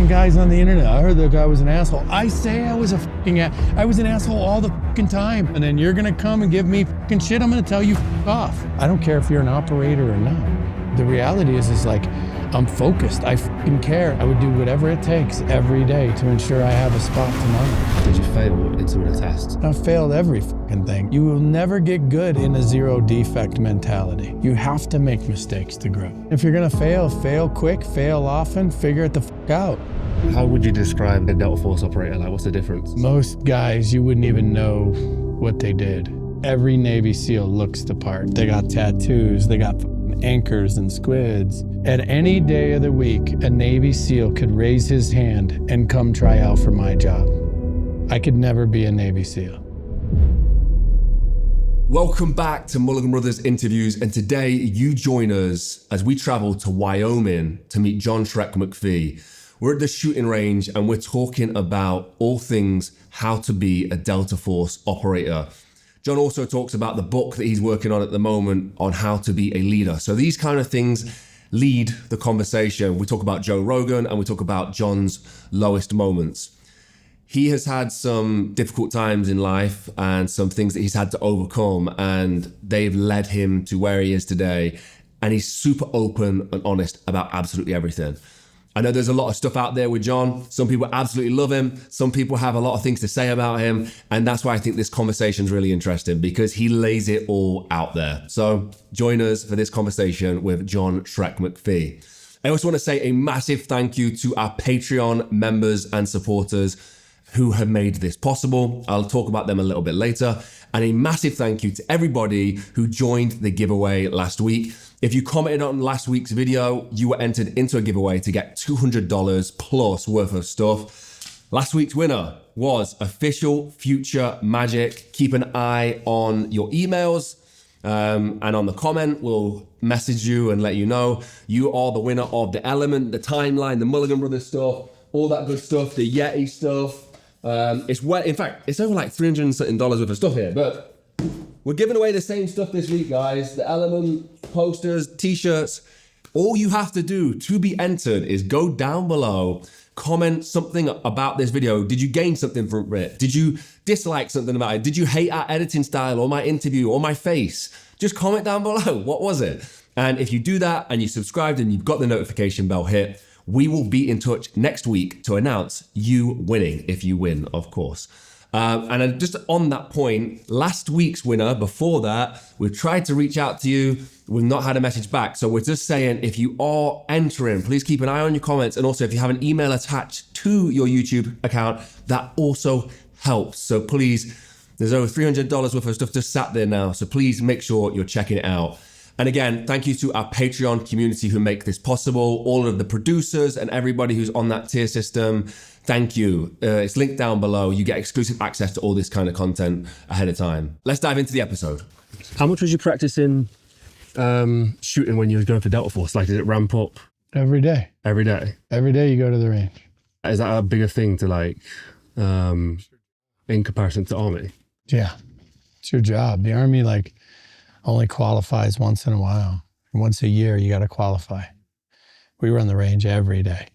fucking guys on the internet. I heard the guy was an asshole. I say I was I was an asshole all the fucking time. And then you're gonna come and give me fucking shit. I'm gonna tell you off. I don't care if you're an operator or not. The reality is like, I'm focused. I fucking care. I would do whatever it takes every day to ensure I have a spot tomorrow. Did you fail in some of the tests? I've failed every fucking thing. You will never get good in a zero defect mentality. You have to make mistakes to grow. If you're gonna fail, fail quick, fail often, figure it the fuck out. How would you describe a Delta Force operator? Like, what's the difference? Most guys, you wouldn't even know what they did. Every Navy SEAL looks the part. They got tattoos, they got anchors and squids. At any day of the week, a Navy SEAL could raise his hand and come try out for my job. I could never be a Navy SEAL. Welcome back to Mulligan Brothers Interviews, and today you join us as we travel to Wyoming to meet John Shrek McPhee. We're at the shooting range and we're talking about all things how to be a Delta Force operator. John also talks about the book that he's working on at the moment on how to be a leader. So these kind of things lead the conversation. We talk about Joe Rogan and we talk about John's lowest moments. He has had some difficult times in life and some things that he's had to overcome, and they've led him to where he is today. And he's super open and honest about absolutely everything. I know there's a lot of stuff out there with John. Some people absolutely love him. Some people have a lot of things to say about him. And that's why I think this conversation is really interesting, because he lays it all out there. So join us for this conversation with John Shrek McPhee. I also want to say a massive thank you to our Patreon members and supporters who have made this possible. I'll talk about them a little bit later. And a massive thank you to everybody who joined the giveaway last week. If you commented on last week's video, you were entered into a giveaway to get $200 plus worth of stuff. Last week's winner was Official Future Magic. Keep an eye on your emails and on the comment. We'll message you and let you know. You are the winner of the Element, the Timeline, the Mulligan Brothers stuff, all that good stuff, the Yeti stuff. In fact, it's over like $300 and something worth of stuff here, but we're giving away the same stuff this week, guys. The Element posters, t-shirts. All you have to do to be entered is go down below, comment something about this video. Did you gain something from it? Did you dislike something about it? Did you hate our editing style or my interview or my face? Just comment down below. What was it? And if you do that and you subscribed and you've got the notification bell hit, we will be in touch next week to announce you winning, if you win, of course. And just on that point, last week's winner, before that, we've tried to reach out to you. We've not had a message back. So we're just saying, if you are entering, please keep an eye on your comments. And also, if you have an email attached to your YouTube account, that also helps. So please, there's over $300 worth of stuff just sat there now. So please make sure you're checking it out. And again, thank you to our Patreon community who make this possible, all of the producers and everybody who's on that tier system. Thank you. It's linked down below. You get exclusive access to all this kind of content ahead of time. Let's dive into the episode. How much was you practicing shooting when you were going for Delta Force? Like, did it ramp up? Every day. Every day? Every day you go to the range. Is that a bigger thing to like, in comparison to Army? Yeah, it's your job. The Army only qualifies once in a while. Once a year, you got to qualify. We run the range every day.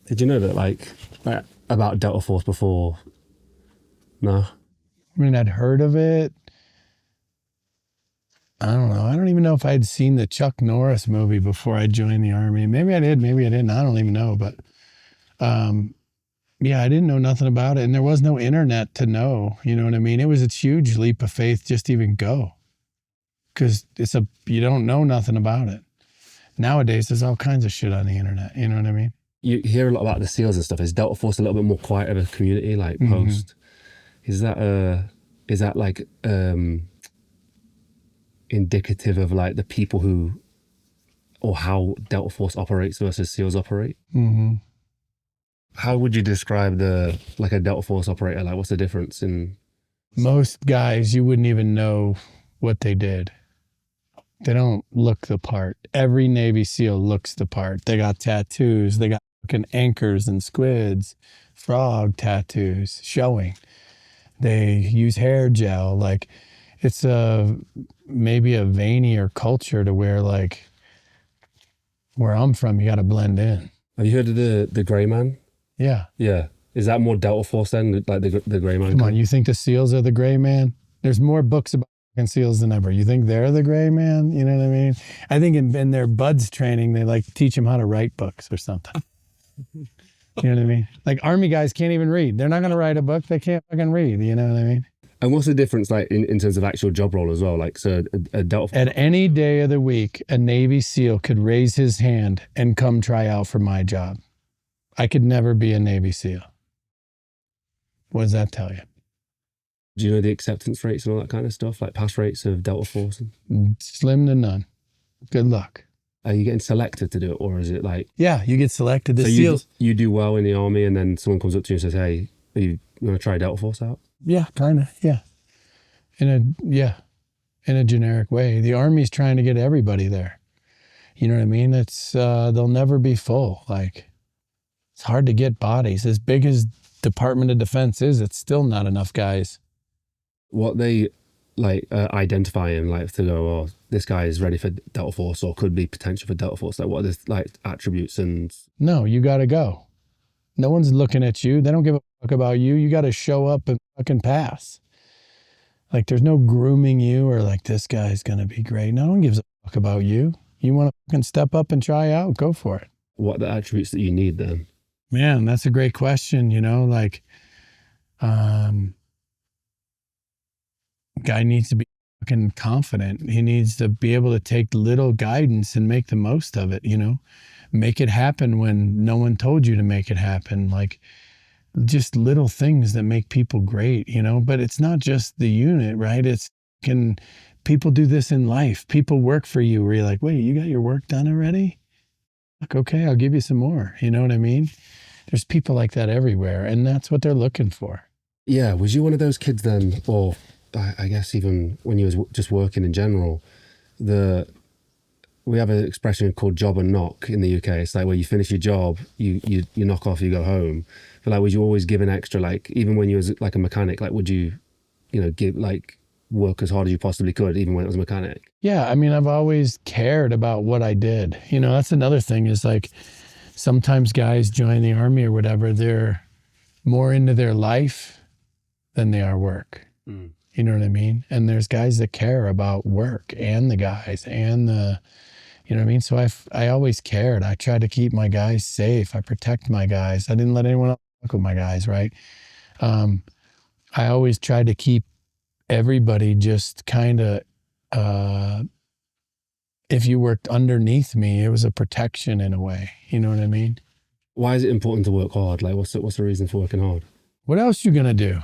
Did you know that like about Delta Force before? No? I mean, I'd heard of it. I don't know. I don't even know if I'd seen the Chuck Norris movie before I joined the Army. Maybe I did, maybe I didn't. I don't even know. But yeah, I didn't know nothing about it. And there was no internet to know. You know what I mean? It was a huge leap of faith just to even go. Because you don't know nothing about it. Nowadays, there's all kinds of shit on the internet. You know what I mean? You hear a lot about the SEALs and stuff. Is Delta Force a little bit more quiet of a community, like post? Is that like indicative of like the people who, or how Delta Force operates versus SEALs operate? Mm-hmm. How would you describe a Delta Force operator? Like, what's the difference in? Most guys, you wouldn't even know what they did. They don't look the part. Every Navy SEAL looks the part. They got tattoos. They got fucking anchors and squids, frog tattoos showing. They use hair gel. Like, it's maybe a veinier culture to where I'm from, you got to blend in. Have you heard of the gray man? Yeah. Yeah. Is that more Delta Force then, like the Grey Man? Come on, you think the SEALs are the gray man? There's more books about fucking SEALs than ever. You think they're the gray man? You know what I mean? I think in their buds training, they like teach them how to write books or something. You know what I mean? Like Army guys can't even read. They're not going to write a book. They can't fucking read. You know what I mean? And what's the difference, like in terms of actual job role as well? Like, so a Delta. At any day of the week, a Navy SEAL could raise his hand and come try out for my job. I could never be a Navy SEAL. What does that tell you? Do you know the acceptance rates and all that kind of stuff, like pass rates of Delta Force? Slim to none. Good luck. Are you getting selected to do it, or is it like? Yeah, you get selected. The So SEALs. you do well in the Army, and then someone comes up to you and says, "Hey, are you want to try Delta Force out?" Yeah, kind of. Yeah. In a generic way. The Army's trying to get everybody there. You know what I mean? It's they'll never be full. Like, it's hard to get bodies. As big as Department of Defense is, it's still not enough guys. What they like identify him like to go, oh, this guy is ready for Delta Force or could be potential for Delta Force. Like, what are the like attributes and? No, you got to go. No one's looking at you. They don't give a fuck about you. You got to show up and fucking pass. Like, there's no grooming you or like, this guy's going to be great. No one gives a fuck about you. You want to fucking step up and try out, go for it. What are the attributes that you need then? Man, that's a great question. You know, like, guy needs to be fucking confident. He needs to be able to take little guidance and make the most of it, you know, make it happen when no one told you to make it happen. Like, just little things that make people great, you know, but it's not just the unit, right? It's people do this in life. People work for you where you're like, wait, you got your work done already? Like, okay, I'll give you some more. You know what I mean? There's people like that everywhere, and that's what they're looking for. Yeah. Was you one of those kids then, or I guess even when you was just working in general, we have an expression called job and knock in the UK. It's like where you finish your job, you knock off, you go home. But like, was you always given extra, like even when you was like a mechanic, like would you give like work as hard as you possibly could, even when it was a mechanic? Yeah, I mean, I've always cared about what I did. You know, that's another thing is like sometimes guys join the Army or whatever, they're more into their life than they are work. Mm. You know what I mean? And there's guys that care about work and the guys and the, you know what I mean? So I always cared. I tried to keep my guys safe. I protect my guys. I didn't let anyone else fuck with my guys, right? I always tried to keep everybody just kind of, if you worked underneath me, it was a protection in a way. You know what I mean? Why is it important to work hard? Like, what's the reason for working hard? What else you gonna do?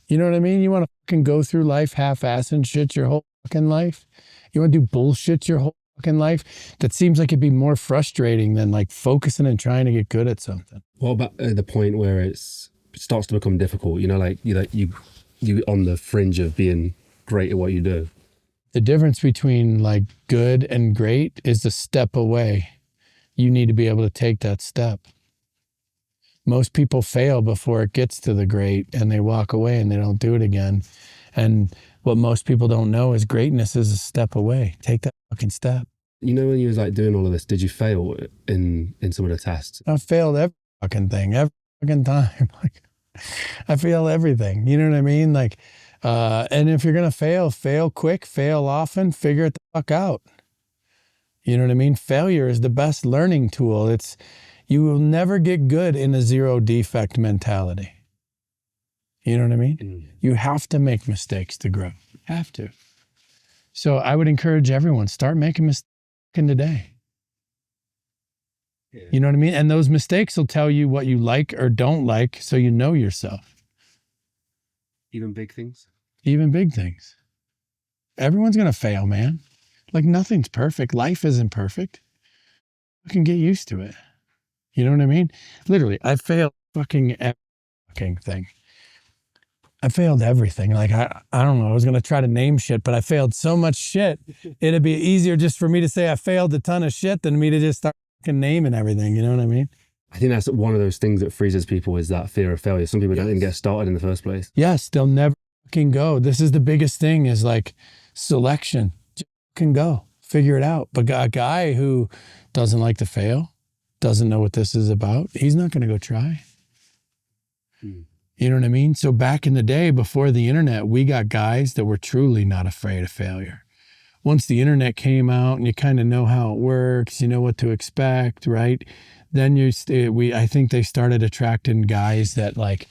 You know what I mean? You want to fucking go through life half-assing shit your whole fucking life? You want to do bullshit your whole fucking life? That seems like it'd be more frustrating than like focusing and trying to get good at something. What about the point where it starts to become difficult? You know, like you on the fringe of being great at what you do. The difference between like good and great is a step away. You need to be able to take that step. Most people fail before it gets to the great and they walk away and they don't do it again. And what most people don't know is greatness is a step away. Take that fucking step. You know, when you was like doing all of this, did you fail in some of the tests? I failed every fucking thing, every fucking time. Like, I fail everything. You know what I mean? Like, and if you're going to fail quick, fail often, figure it the fuck out. You know what I mean? Failure is the best learning tool. You will never get good in a zero defect mentality. You know what I mean? Mm. You have to make mistakes to grow. Have to. So I would encourage everyone, start making mistakes today. Yeah. You know what I mean? And those mistakes will tell you what you like or don't like, so you know yourself. Even big things? Even big things. Everyone's going to fail, man. Like, nothing's perfect. Life isn't perfect. You can get used to it. You know what I mean? Literally, I failed fucking every fucking thing. I failed everything. Like, I don't know. I was going to try to name shit, but I failed so much shit. It'd be easier just for me to say I failed a ton of shit than me to just start fucking naming everything. You know what I mean? I think that's one of those things that freezes people, is that fear of failure. Some people don't even get started in the first place. Yes, they'll never fucking go. This is the biggest thing, is like selection. Just fucking go. Figure it out. But a guy who doesn't like to fail, doesn't know what this is about, he's not going to go try. You know what I mean? So back in the day, before the internet, we got guys that were truly not afraid of failure. Once the internet came out and you kind of know how it works, you know what to expect, right? Then I think they started attracting guys that like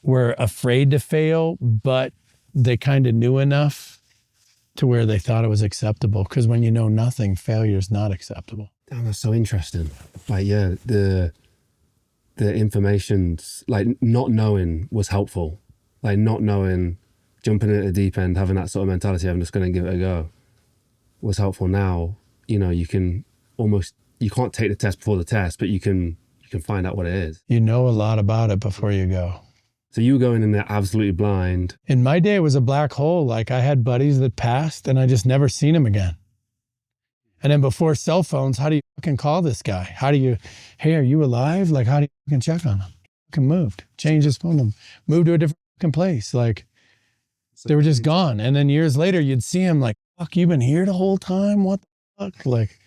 were afraid to fail, but they kind of knew enough to where they thought it was acceptable. Because when you know nothing, failure is not acceptable. Damn, that's so interesting. Like, yeah, the information, like not knowing was helpful. Like not knowing, jumping into the deep end, having that sort of mentality, I'm just going to give it a go, was helpful. Now, you know, you can almost, you can't take the test before the test, but you can find out what it is. You know a lot about it before you go. So you were going in there absolutely blind. In my day, it was a black hole. Like I had buddies that passed and I just never seen them again. And then before cell phones, how do you fucking call this guy? How do you, hey, are you alive? Like, how do you fucking check on him? Fucking moved, changed his phone number, moved to a different fucking place. Like, they were just gone. And then years later, you'd see him like, fuck, you've been here the whole time? What the fuck? Like,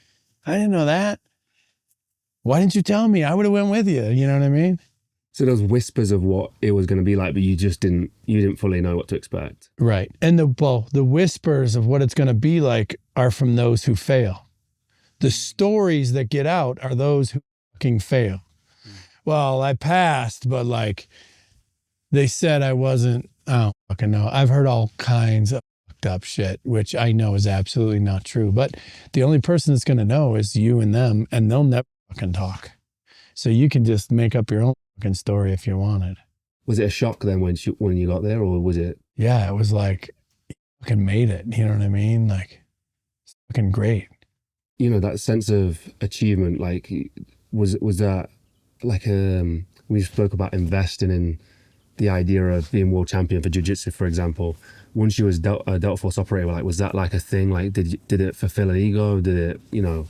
I didn't know that. Why didn't you tell me? I would have went with you. You know what I mean? So those whispers of what it was going to be like, but you didn't fully know what to expect. Right. And the whispers of what it's going to be like are from those who fail. The stories that get out are those who fucking fail. Well, I passed, but like they said I wasn't, I don't fucking know. I've heard all kinds of fucked up shit, which I know is absolutely not true. But the only person that's going to know is you and them, and they'll never fucking talk. So you can just make up your own fucking story if you wanted. Was it a shock then when you got there, or was it? Yeah, it was like, you fucking made it. You know what I mean? Like, it's fucking great. You know, that sense of achievement, like, was that like, we spoke about investing in the idea of being world champion for jiu-jitsu, for example. Once you was a Delta Force operator, like, was that like a thing? Like, did it fulfill an ego? Did it, you know,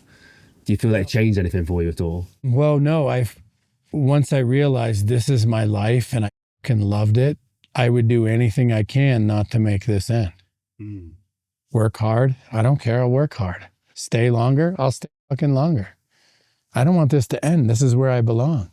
do you feel like it changed anything for you at all? Well, no, once I realized this is my life and I fucking loved it, I would do anything I can not to make this end. Work hard. I don't care. I'll work hard. Stay longer. I'll stay fucking longer. I don't want this to end. This is where I belong.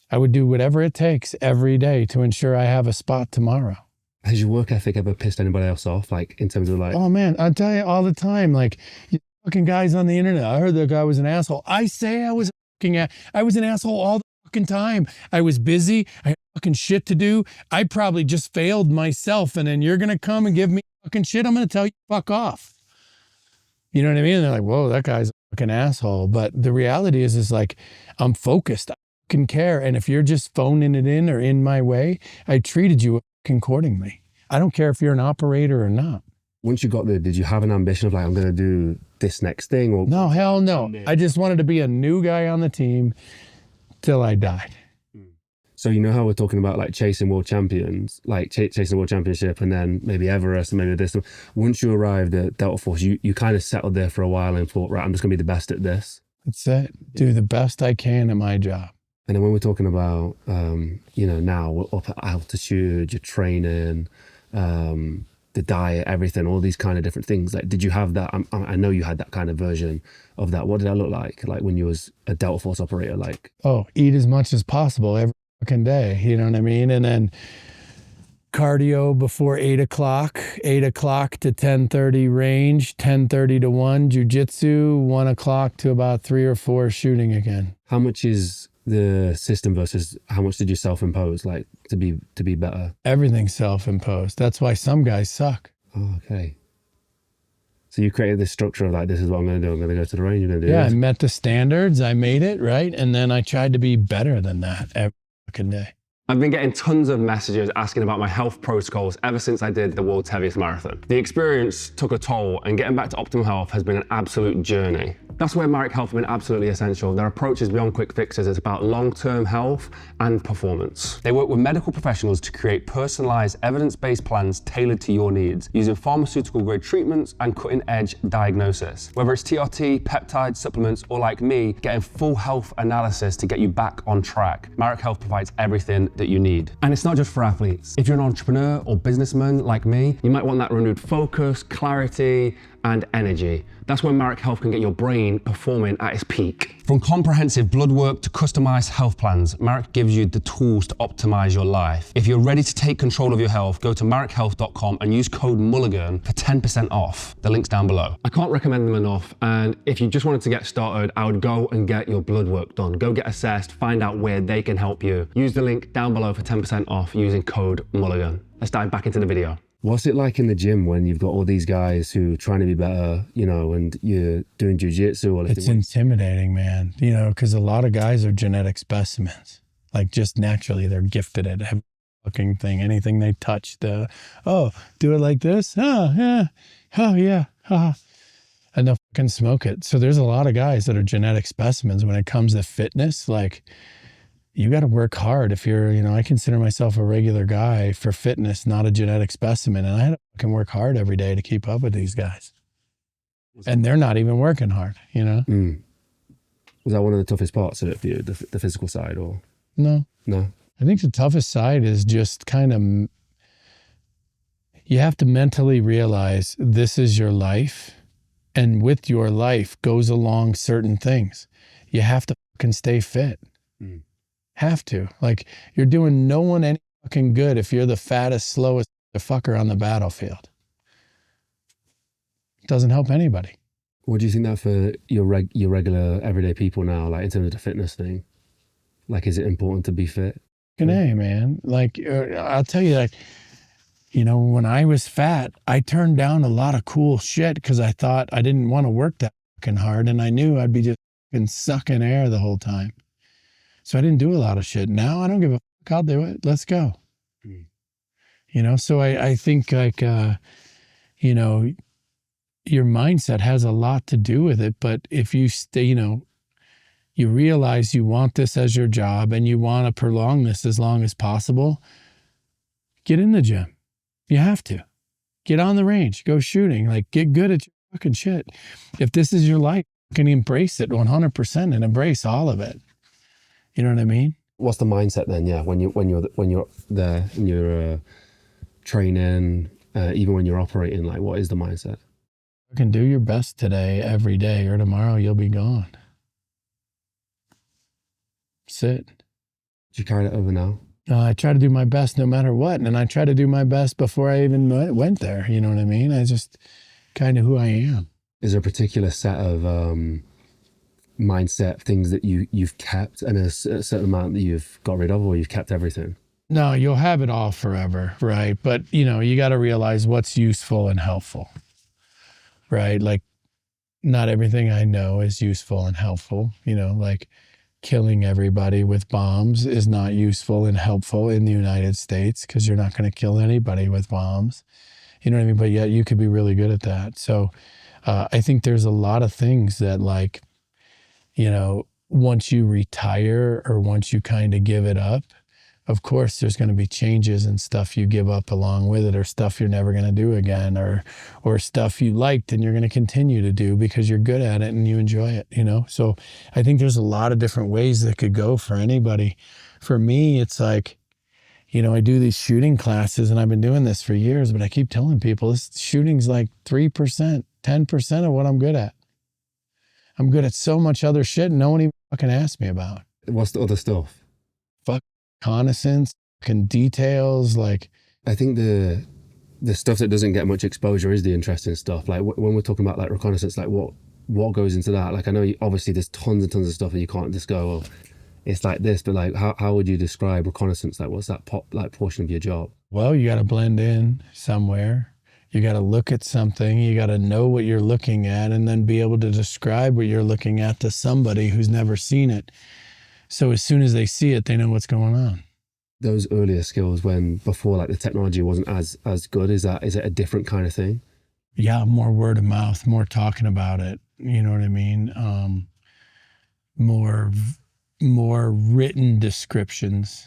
I would do whatever it takes every day to ensure I have a spot tomorrow. Has your work ethic ever pissed anybody else off? Like, in terms of like... Oh man, I tell you all the time, like, you fucking guys on the internet, I heard that guy was an asshole. I say I was an asshole all the fucking time. I was busy. I had fucking shit to do. I probably just failed myself, and then you're going to come and give me fucking shit. I'm going to tell you, fuck off. You know what I mean? And they're like, whoa, that guy's a fucking asshole. But the reality is like, I'm focused. I fucking care. And if you're just phoning it in or in my way, I treated you accordingly. I don't care if you're an operator or not. Once you got there, did you have an ambition of like, I'm going to do this next thing? Or no, hell no. I just wanted to be a new guy on the team till I died. So you know how we're talking about like chasing world champions, like chasing the world championship, and then maybe Everest and maybe this. Once you arrived at Delta Force, you kind of settled there for a while and thought, right, I'm just going to be the best at this. That's it. Do the best I can at my job. And then when we're talking about, you know, now we're up at altitude, you're training, the diet, everything, all these kind of different things. Like, did you have that? I know you had that kind of version of that. What did that look like when you was a Delta Force operator? Like, oh, eat as much as possible every fucking day. You know what I mean? And then cardio before 8 o'clock to 10:30 range, 10:30 to 1 jiu-jitsu, 1 o'clock to about 3 or 4 shooting again. How much is the system versus how much did you self-impose, like, to be better? Everything's self-imposed. That's why some guys suck. Oh, okay. So you created this structure of like, this is what I'm going to do. I'm going to go to the range. I'm going to do this. I met the standards. I made it, right? And then I tried to be better than that every fucking day. I've been getting tons of messages asking about my health protocols ever since I did the world's heaviest marathon. The experience took a toll, and getting back to optimal health has been an absolute journey. That's where Marek Health have been absolutely essential. Their approach is beyond quick fixes. It's about long-term health and performance. They work with medical professionals to create personalized, evidence-based plans tailored to your needs, using pharmaceutical-grade treatments and cutting-edge diagnosis. Whether it's TRT, peptides, supplements, or like me, getting full health analysis to get you back on track, Marek Health provides everything that you need. And it's not just for athletes. If you're an entrepreneur or businessman like me, you might want that renewed focus, clarity, and energy. That's where Marek Health can get your brain performing at its peak. From comprehensive blood work to customized health plans, Marek gives you the tools to optimize your life. If you're ready to take control of your health, go to marekhealth.com and use code Mulligan for 10% off. The link's down below. I can't recommend them enough. And if you just wanted to get started, I would go and get your blood work done. Go get assessed, find out where they can help you. Use the link down below for 10% off using code Mulligan. Let's dive back into the video. What's it like in the gym when you've got all these guys who are trying to be better, you know, and you're doing jiu-jitsu or It's intimidating, man, you know, because a lot of guys are genetic specimens. Like, just naturally, they're gifted at every fucking thing. Anything they touch, do it like this? Oh, yeah. Oh, yeah. And they'll fucking smoke it. So there's a lot of guys that are genetic specimens when it comes to fitness. Like, you got to work hard if you're, you know, I consider myself a regular guy for fitness, not a genetic specimen. And I had to fucking work hard every day to keep up with these guys. And they're not even working hard, you know? Was that one of the toughest parts of it for you, the physical side, or? No. I think the toughest side is just kind of, you have to mentally realize this is your life. And with your life goes along certain things. You have to fucking stay fit. Have to. Like, you're doing no one any fucking good if you're the fattest, slowest fucker on the battlefield. It doesn't help anybody. What do you think that for your regular everyday people now, like in terms of the fitness thing? Like, is it important to be fit? Hey, man. Like, I'll tell you, like, you know, when I was fat, I turned down a lot of cool shit because I thought I didn't want to work that fucking hard, and I knew I'd be just fucking sucking air the whole time. So I didn't do a lot of shit. Now I don't give a fuck. I'll do it. Let's go. You know, so I think, like, you know, your mindset has a lot to do with it. But if you stay, you know, you realize you want this as your job and you want to prolong this as long as possible, get in the gym. You have to. Get on the range. Go shooting. Like, get good at your fucking shit. If this is your life, you can embrace it 100% and embrace all of it. You know what I mean? What's the mindset then? Yeah, when you're there and you're training, even when you're operating, like, what is the mindset? You can do your best today, every day, or tomorrow you'll be gone. Sit. Do you carry that over now? I try to do my best no matter what, and I try to do my best before I even went there. You know what I mean? I just kind of who I am. Is there a particular set of mindset things that you've kept and a certain amount that you've got rid of, or you've kept everything? No, you'll have it all forever, right? But, you know, you got to realize what's useful and helpful, right? Like, not everything I know is useful and helpful. You know, like, killing everybody with bombs is not useful and helpful in the United States, because you're not going to kill anybody with bombs. You know what I mean? But yet you could be really good at that. So I think there's a lot of things that, like, you know, once you retire or once you kind of give it up, of course, there's going to be changes and stuff you give up along with it, or stuff you're never going to do again, or stuff you liked and you're going to continue to do because you're good at it and you enjoy it, you know? So I think there's a lot of different ways that could go for anybody. For me, it's like, you know, I do these shooting classes and I've been doing this for years, but I keep telling people this shooting's like 3%, 10% of what I'm good at. I'm good at so much other shit no one even fucking asked me about. What's the other stuff? Fuck reconnaissance, fucking details, like. I think the stuff that doesn't get much exposure is the interesting stuff. Like when we're talking about like reconnaissance, like what goes into that? Like, I know obviously there's tons and tons of stuff that you can't just go, well, it's like this, but like how would you describe reconnaissance? Like, what's that portion of your job? Well, you got to blend in somewhere. You got to look at something. You got to know what you're looking at and then be able to describe what you're looking at to somebody who's never seen it. So as soon as they see it, they know what's going on. Those earlier skills, when before like the technology wasn't as good, is it a different kind of thing? Yeah, more word of mouth, more talking about it. You know what I mean? More written descriptions,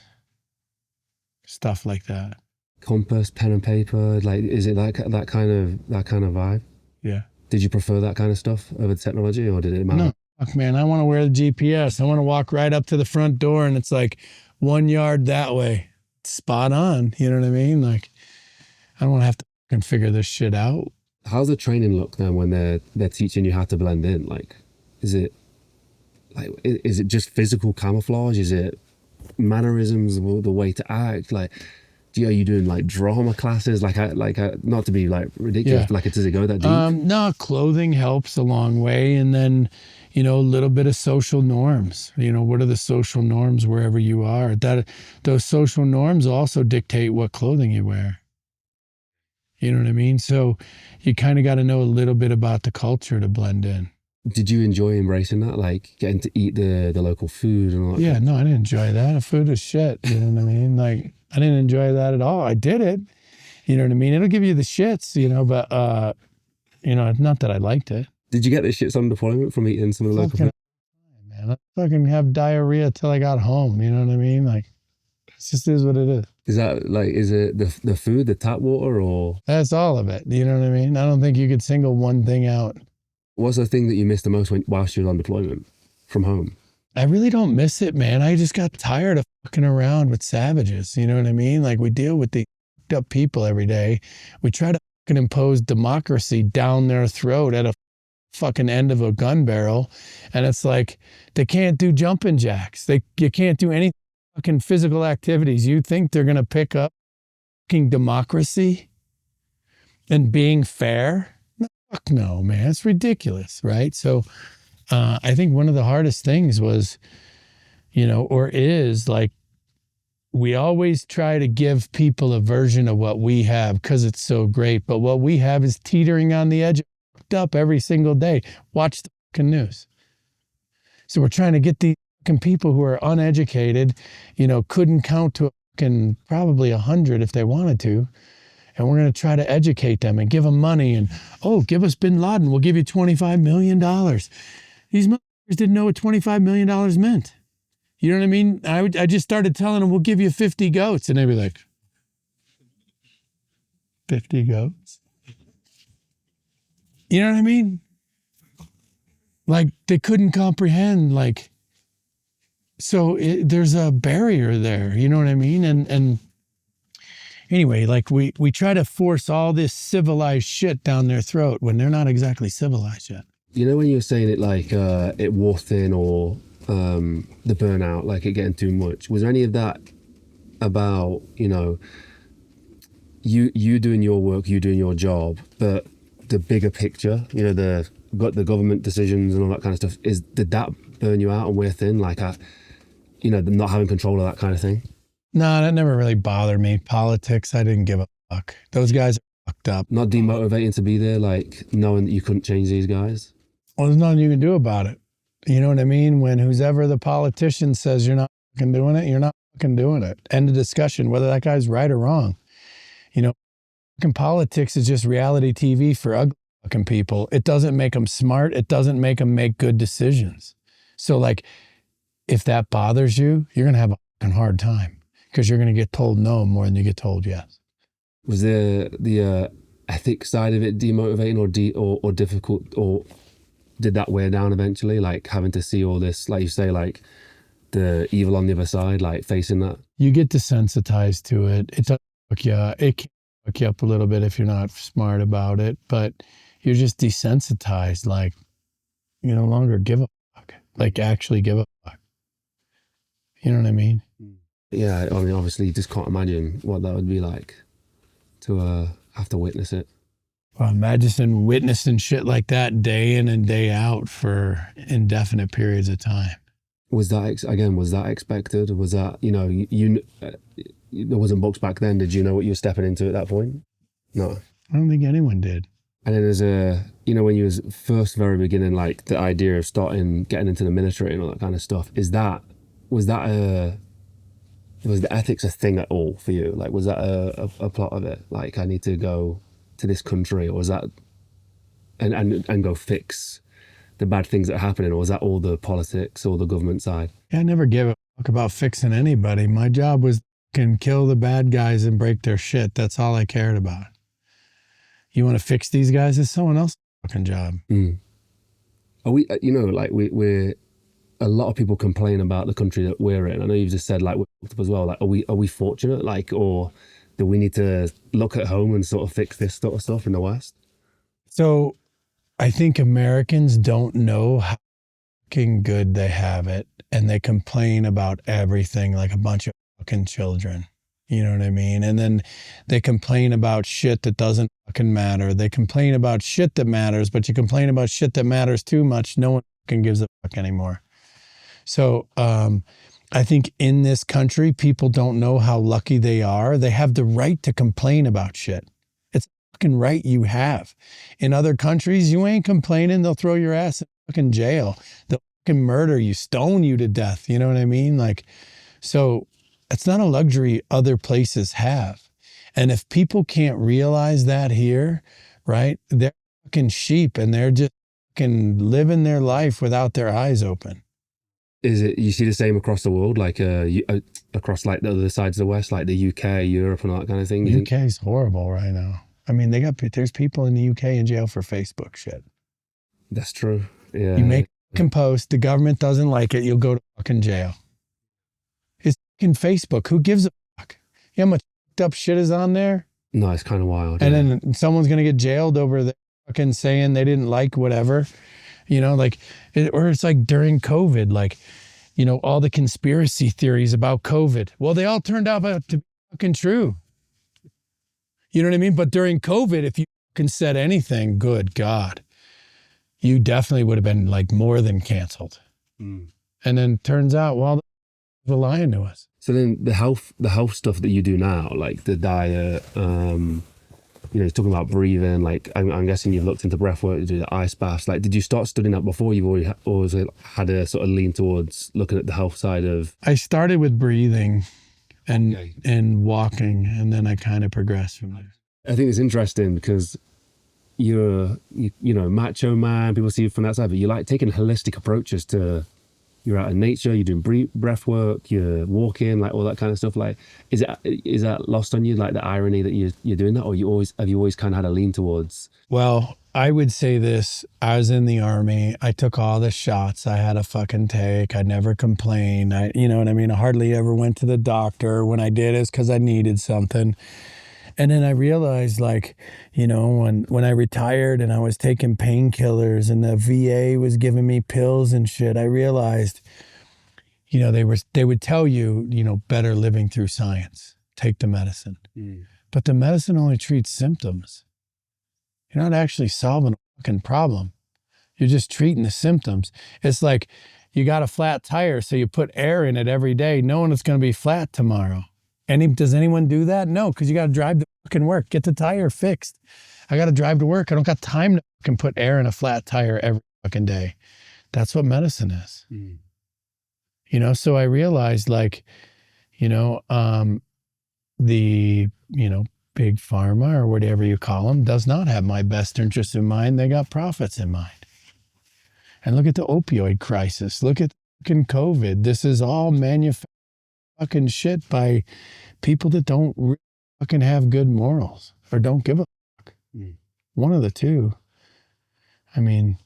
stuff like that. Compass, pen and paper, like, is it like that kind of vibe? Yeah. Did you prefer that kind of stuff over technology, or did it matter? No, fuck, man, I want to wear the GPS. I want to walk right up to the front door and it's like 1 yard that way. Spot on. You know what I mean? Like, I don't want to have to fucking figure this shit out. How's the training look then when they're teaching you how to blend in? Like, is it just physical camouflage? Is it mannerisms, the way to act? Like, are you doing like drama classes? Not to be like ridiculous, but does it go that deep? No, clothing helps a long way. And then, a little bit of social norms. What are the social norms wherever you are? Those social norms also dictate what clothing you wear. You know what I mean? So you kind of got to know a little bit about the culture to blend in. Did you enjoy embracing that? Like getting to eat the local food and all that? Yeah, no, I didn't enjoy that. The food was shit. You know what I mean? Like, I didn't enjoy that at all. I did it. You know what I mean? It'll give you the shits, but, not that I liked it. Did you get the shits on deployment from eating some of the local food? Man, I fucking have diarrhea till I got home. You know what I mean? Like, it just is what it is. Is it the food, the tap water, or? That's all of it. You know what I mean? I don't think you could single one thing out. What's the thing that you missed the most whilst you were on deployment from home? I really don't miss it, man. I just got tired of fucking around with savages. You know what I mean? Like, we deal with the fucked up people every day. We try to fucking impose democracy down their throat at a fucking end of a gun barrel. And it's like, they can't do jumping jacks. You can't do any fucking physical activities. You think they're going to pick up fucking democracy and being fair? No, fuck no, man. It's ridiculous, right? So I think one of the hardest things was, or is like, we always try to give people a version of what we have because it's so great. But what we have is teetering on the edge of fucked up every single day. Watch the fucking news. So we're trying to get these fucking people who are uneducated, couldn't count to probably 100 if they wanted to. And we're going to try to educate them and give them money and, give us bin Laden. We'll give you $25 million. These motherfuckers didn't know what $25 million meant. You know what I mean? I just started telling them, we'll give you 50 goats. And they'd be like, 50 goats? You know what I mean? Like, they couldn't comprehend, like, so there's a barrier there. You know what I mean? And anyway, like, we try to force all this civilized shit down their throat when they're not exactly civilized yet. When you were saying it like it wore thin or the burnout, like it getting too much, was there any of that about, you doing your work, you doing your job, but the bigger picture, the government decisions and all that kind of stuff, did that burn you out and wear thin? Like, not having control of that kind of thing? No, that never really bothered me. Politics, I didn't give a fuck. Those guys are fucked up. Not demotivating to be there, like knowing that you couldn't change these guys? Well, there's nothing you can do about it. You know what I mean? When whoever the politician says you're not fucking doing it, you're not fucking doing it. End of discussion, whether that guy's right or wrong. Fucking politics is just reality TV for ugly fucking people. It doesn't make them smart. It doesn't make them make good decisions. So, like, if that bothers you, you're going to have a fucking hard time because you're going to get told no more than you get told yes. Was there the ethics side of it demotivating or difficult, or did that wear down eventually? Like having to see all this, like you say, like the evil on the other side, like facing that? You get desensitized to it. It does fuck you up. It can fuck you up a little bit if you're not smart about it, but you're just desensitized. Like, you no longer give a fuck. Like, actually give a fuck. You know what I mean? Yeah, I mean, obviously you just can't imagine what that would be like to have to witness it. Well, imagine witnessing shit like that day in and day out for indefinite periods of time. Was that expected? Was that, there wasn't books back then. Did you know what you were stepping into at that point? No. I don't think anyone did. And then there's when you was first very beginning, like the idea of getting into the military and all that kind of stuff, was the ethics a thing at all for you? Like, was that a plot of it? Like, I need to go to this country, or was that and go fix the bad things that are happening, or was that all the politics or the government side? Yeah, I never gave a fuck about fixing anybody. My job was to kill the bad guys and break their shit. That's all I cared about. You want to fix these guys? It's someone else's fucking job. Are we, we're a lot of people complain about the country that we're in. I know you've just said, like, we're fucked up as well. Like, are we fortunate? Like, or do we need to look at home and sort of fix this sort of stuff in the West? So I think Americans don't know how fucking good they have it, and they complain about everything like a bunch of fucking children. You know what I mean? And then they complain about shit that doesn't fucking matter. They complain about shit that matters, but you complain about shit that matters too much, no one fucking gives a fuck anymore. So I think in this country, people don't know how lucky they are. They have the right to complain about shit. It's a fucking right you have. In other countries, you ain't complaining. They'll throw your ass in fucking jail. They'll fucking murder you, stone you to death. You know what I mean? Like, so it's not a luxury other places have. And if people can't realize that here, right, they're fucking sheep and they're just fucking living their life without their eyes open. Is it, you see the same across the world, like across like the other sides of the West, like the UK, Europe and all that kind of thing? UK is horrible right now. I mean, there's people in the UK in jail for Facebook shit. That's true. Yeah. You make a fucking post, the government doesn't like it, you'll go to fucking jail. It's fucking Facebook. Who gives a fuck? You know how much fucked up shit is on there? No, it's kind of wild. And then someone's going to get jailed over the fucking saying they didn't like whatever. You know, like, or it's like during COVID, like, you know, all the conspiracy theories about COVID. Well, they all turned out to be fucking true. You know what I mean? But during COVID, if you fucking said anything, good God, you definitely would have been like more than canceled. And then turns out, well, they're lying to us. So then the health stuff that you do now, like the diet, you know, talking about breathing, like I'm guessing you've looked into breath work, you do the ice baths. Like, did you start studying that before you've already always had a sort of lean towards looking at the health side of? I started with breathing and walking, and then I kind of progressed from there. I think it's interesting because you know, macho man, people see you from that side, but you like taking holistic approaches to, you're out in nature, you're doing breath work, you're walking, like all that kind of stuff. Like, is that lost on you, like the irony that you're doing that, or have you always kind of had a lean towards? Well, I would say this. I was in the Army. I took all the shots I had to fucking take. I never complained. You know what I mean? I hardly ever went to the doctor. When I did, it's because I needed something. And then I realized, like, you know, when I retired and I was taking painkillers and the VA was giving me pills and shit, I realized, you know, they would tell you, you know, better living through science. Take the medicine. But the medicine only treats symptoms. You're not actually solving a fucking problem. You're just treating the symptoms. It's like you got a flat tire, so you put air in it every day, knowing it's going to be flat tomorrow. Does anyone do that? No, because you got to drive to fucking work. Get the tire fixed. I got to drive to work. I don't got time to fucking put air in a flat tire every fucking day. That's what medicine is. You know, so I realized, like, you know, the, you know, big pharma or whatever you call them does not have my best interest in mind. They got profits in mind. And look at the opioid crisis. Look at fucking COVID. This is all manufactured fucking shit by people that don't fucking have good morals or don't give a fuck. One of the two. I mean,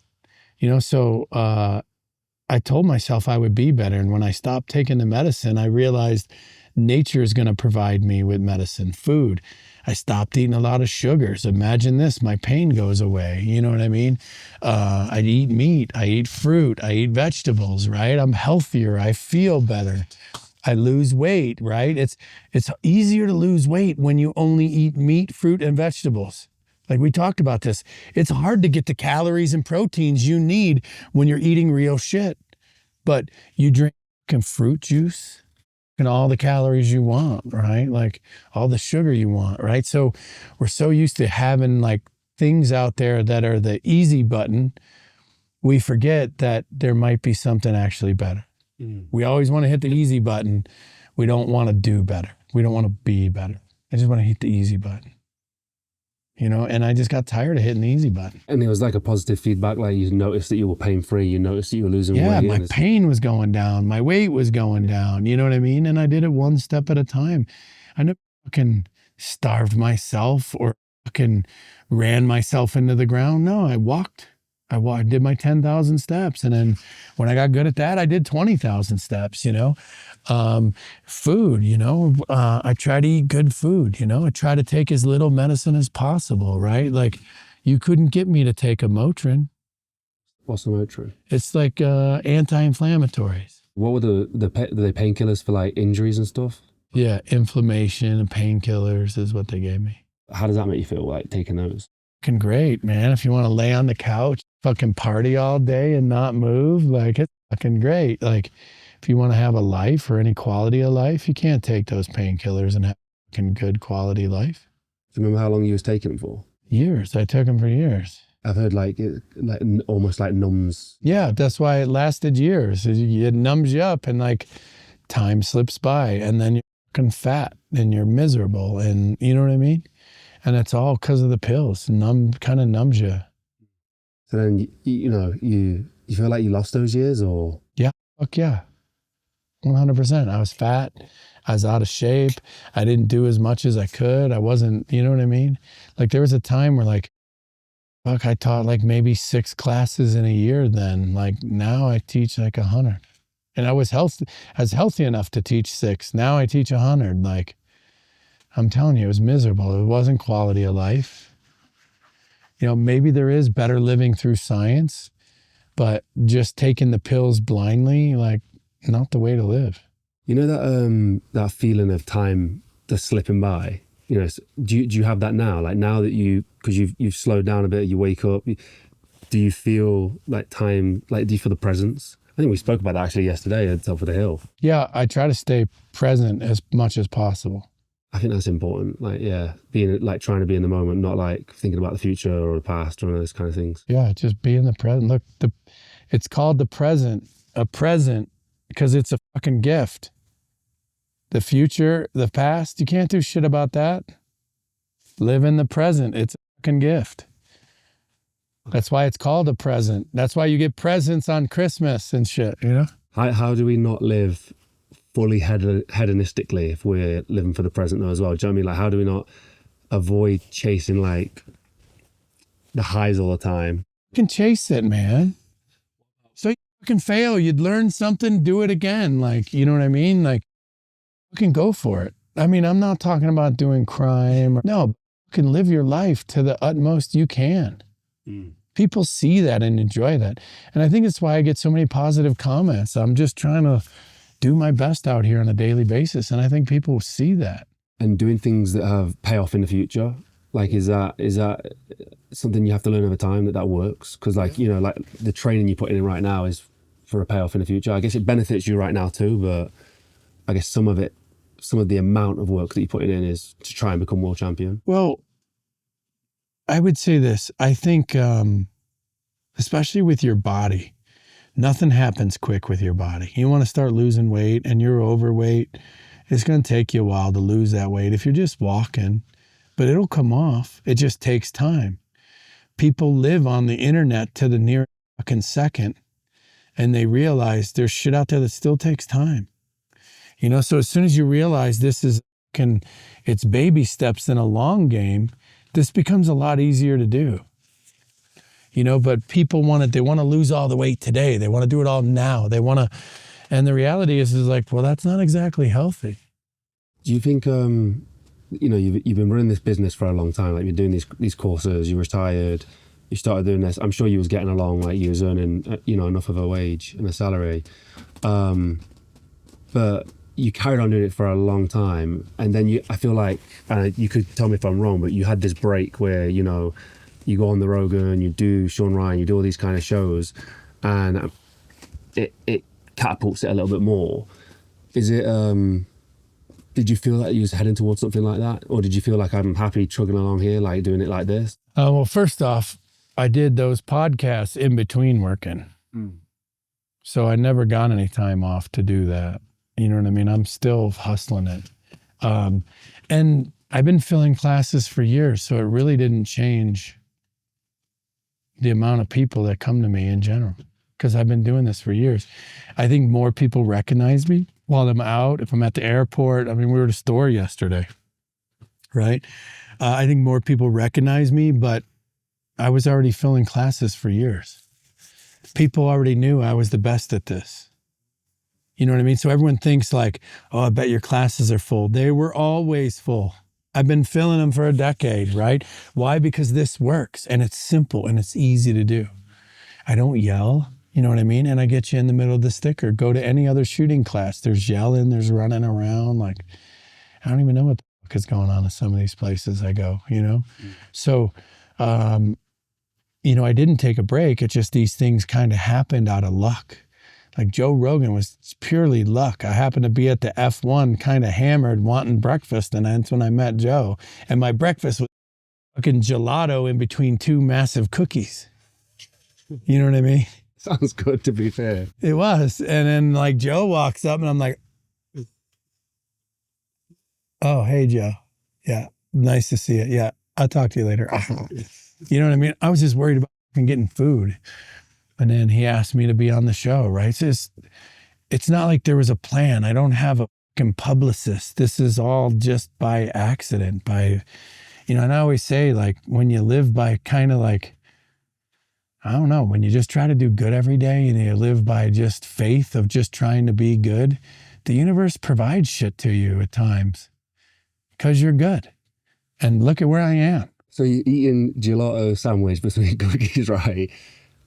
you know, so I told myself I would be better. And when I stopped taking the medicine, I realized nature is going to provide me with medicine, food. I stopped eating a lot of sugars. Imagine this, my pain goes away. You know what I mean? I eat meat, I eat fruit, I eat vegetables, right? I'm healthier, I feel better. I lose weight, right? It's easier to lose weight when you only eat meat, fruit, and vegetables. Like we talked about this. It's hard to get the calories and proteins you need when you're eating real shit. But you drink fruit juice and all the calories you want, right? Like all the sugar you want, right? So we're so used to having like things out there that are the easy button, we forget that there might be something actually better. We always want to hit the easy button. We don't want to do better. We don't want to be better. I just want to hit the easy button. You know, and I just got tired of hitting the easy button. And it was like a positive feedback, like you noticed that you were pain-free, you noticed that you were losing weight. Yeah, my pain was going down, my weight was going down, you know what I mean? And I did it one step at a time. I never fucking starved myself or fucking ran myself into the ground. No, I walked. I did my 10,000 steps. And then when I got good at that, I did 20,000 steps, you know. Food, you know, I try to eat good food, you know. I try to take as little medicine as possible, right? Like, You couldn't get me to take a Motrin. What's the Motrin? It's like anti-inflammatories. What were the painkillers for like injuries and stuff? Yeah, inflammation and painkillers is what they gave me. How does that make you feel, like taking those? Fucking great, man. If you want to lay on the couch, fucking party all day and not move, like it's fucking great. Like if you want to have a life or any quality of life, you can't take those painkillers and have a fucking good quality life. Do you remember how long you was taking them for? Years. I took them for years. I've heard like it like almost like numbs. Yeah, that's why it lasted years. It numbs you up and like time slips by and then you're fucking fat and you're miserable and you know what I mean? And it's all because of the pills. Kind of numbs you. So then, you feel like you lost those years or? Yeah, fuck yeah. 100%. I was fat. I was out of shape. I didn't do as much as I could. I wasn't, you know what I mean? Like there was a time where like, fuck, I taught like maybe 6 classes in a year then. Like now I teach like 100. And I was healthy enough to teach 6. Now I teach 100. Like, I'm telling you, it was miserable. It wasn't quality of life. Maybe there is better living through science, but just taking the pills blindly, like, not the way to live. You know that feeling of time just slipping by? Do you have that now? Like now that because you've slowed down a bit, you wake up, do you feel like time, like do you feel the presence? I think we spoke about that actually yesterday at Top of the Hill. Yeah, I try to stay present as much as possible. I think that's important. Like, yeah, being like trying to be in the moment, not like thinking about the future or the past or those kind of things. Yeah, just be in the present. Look, it's called the present, a present, because it's a fucking gift. The future, the past, you can't do shit about that. Live in the present. It's a fucking gift. That's why it's called a present. That's why you get presents on Christmas and shit, How do we not live fully hedonistically if we're living for the present though as well? Do you know what I mean? Like, how do we not avoid chasing like the highs all the time? You can chase it, man. So you can fail. You'd learn something, do it again. Like, you know what I mean? Like, you can go for it. I mean, I'm not talking about doing crime. No, you can live your life to the utmost you can. People see that and enjoy that. And I think it's why I get so many positive comments. I'm just trying to do my best out here on a daily basis. And I think people see that. And doing things that have payoff in the future, like is that something you have to learn over time that works? Because like, like the training you're putting in right now is for a payoff in the future. I guess it benefits you right now too, but I guess some of the amount of work that you're putting in is to try and become world champion. Well, I would say this. I think, especially with your body, nothing happens quick with your body. You want to start losing weight and you're overweight, it's going to take you a while to lose that weight if you're just walking, but it'll come off. It just takes time. People live on the internet to the near fucking second and they realize there's shit out there that still takes time. So as soon as you realize this is it's baby steps in a long game, this becomes a lot easier to do. But people they want to lose all the weight today. They want to do it all now. And the reality is like, well, that's not exactly healthy. Do you think, you've been running this business for a long time, like you're doing these courses, you retired, you started doing this. I'm sure you was getting along, like you was earning, enough of a wage and a salary. But you carried on doing it for a long time. And then I feel like, you could tell me if I'm wrong, but you had this break where, you go on the Rogan, you do Sean Ryan, you do all these kind of shows, and it catapults it a little bit more. Is it, did you feel like you was heading towards something like that? Or did you feel like I'm happy trugging along here, like doing it like this? Well, first off, I did those podcasts in between working. So I never got any time off to do that. You know what I mean? I'm still hustling it. And I've been filling classes for years, so it really didn't change the amount of people that come to me in general, because I've been doing this for years. I think more people recognize me while I'm out. If I'm at the airport, we were at a store yesterday, right? I think more people recognize me, but I was already filling classes for years. People already knew I was the best at this. You know what I mean? So everyone thinks like, oh, I bet your classes are full. They were always full. I've been filling them for a decade, right? Why? Because this works and it's simple and it's easy to do. I don't yell, you know what I mean? And I get you in the middle of the sticker. Go to any other shooting class. There's yelling, there's running around. Like, I don't even know what the fuck is going on in some of these places I go, you know? So, you know, I didn't take a break. It's just these things kind of happened out of luck. Like Joe Rogan was purely luck. I happened to be at the F1 kind of hammered wanting breakfast, and that's when I met Joe. And my breakfast was fucking gelato in between two massive cookies. You know what I mean? Sounds good, to be fair. It was. And then like Joe walks up and I'm like, oh, hey, Joe. Yeah, nice to see you. Yeah, I'll talk to you later. You know what I mean? I was just worried about getting food. And then he asked me to be on the show, right? It's not like there was a plan. I don't have a fucking publicist. This is all just by accident, you know, and I always say, like, when you live by kind of like, I don't know, when you just try to do good every day and you live by just faith of just trying to be good, the universe provides shit to you at times because you're good. And look at where I am. So you're eating gelato sandwich between cookies, right?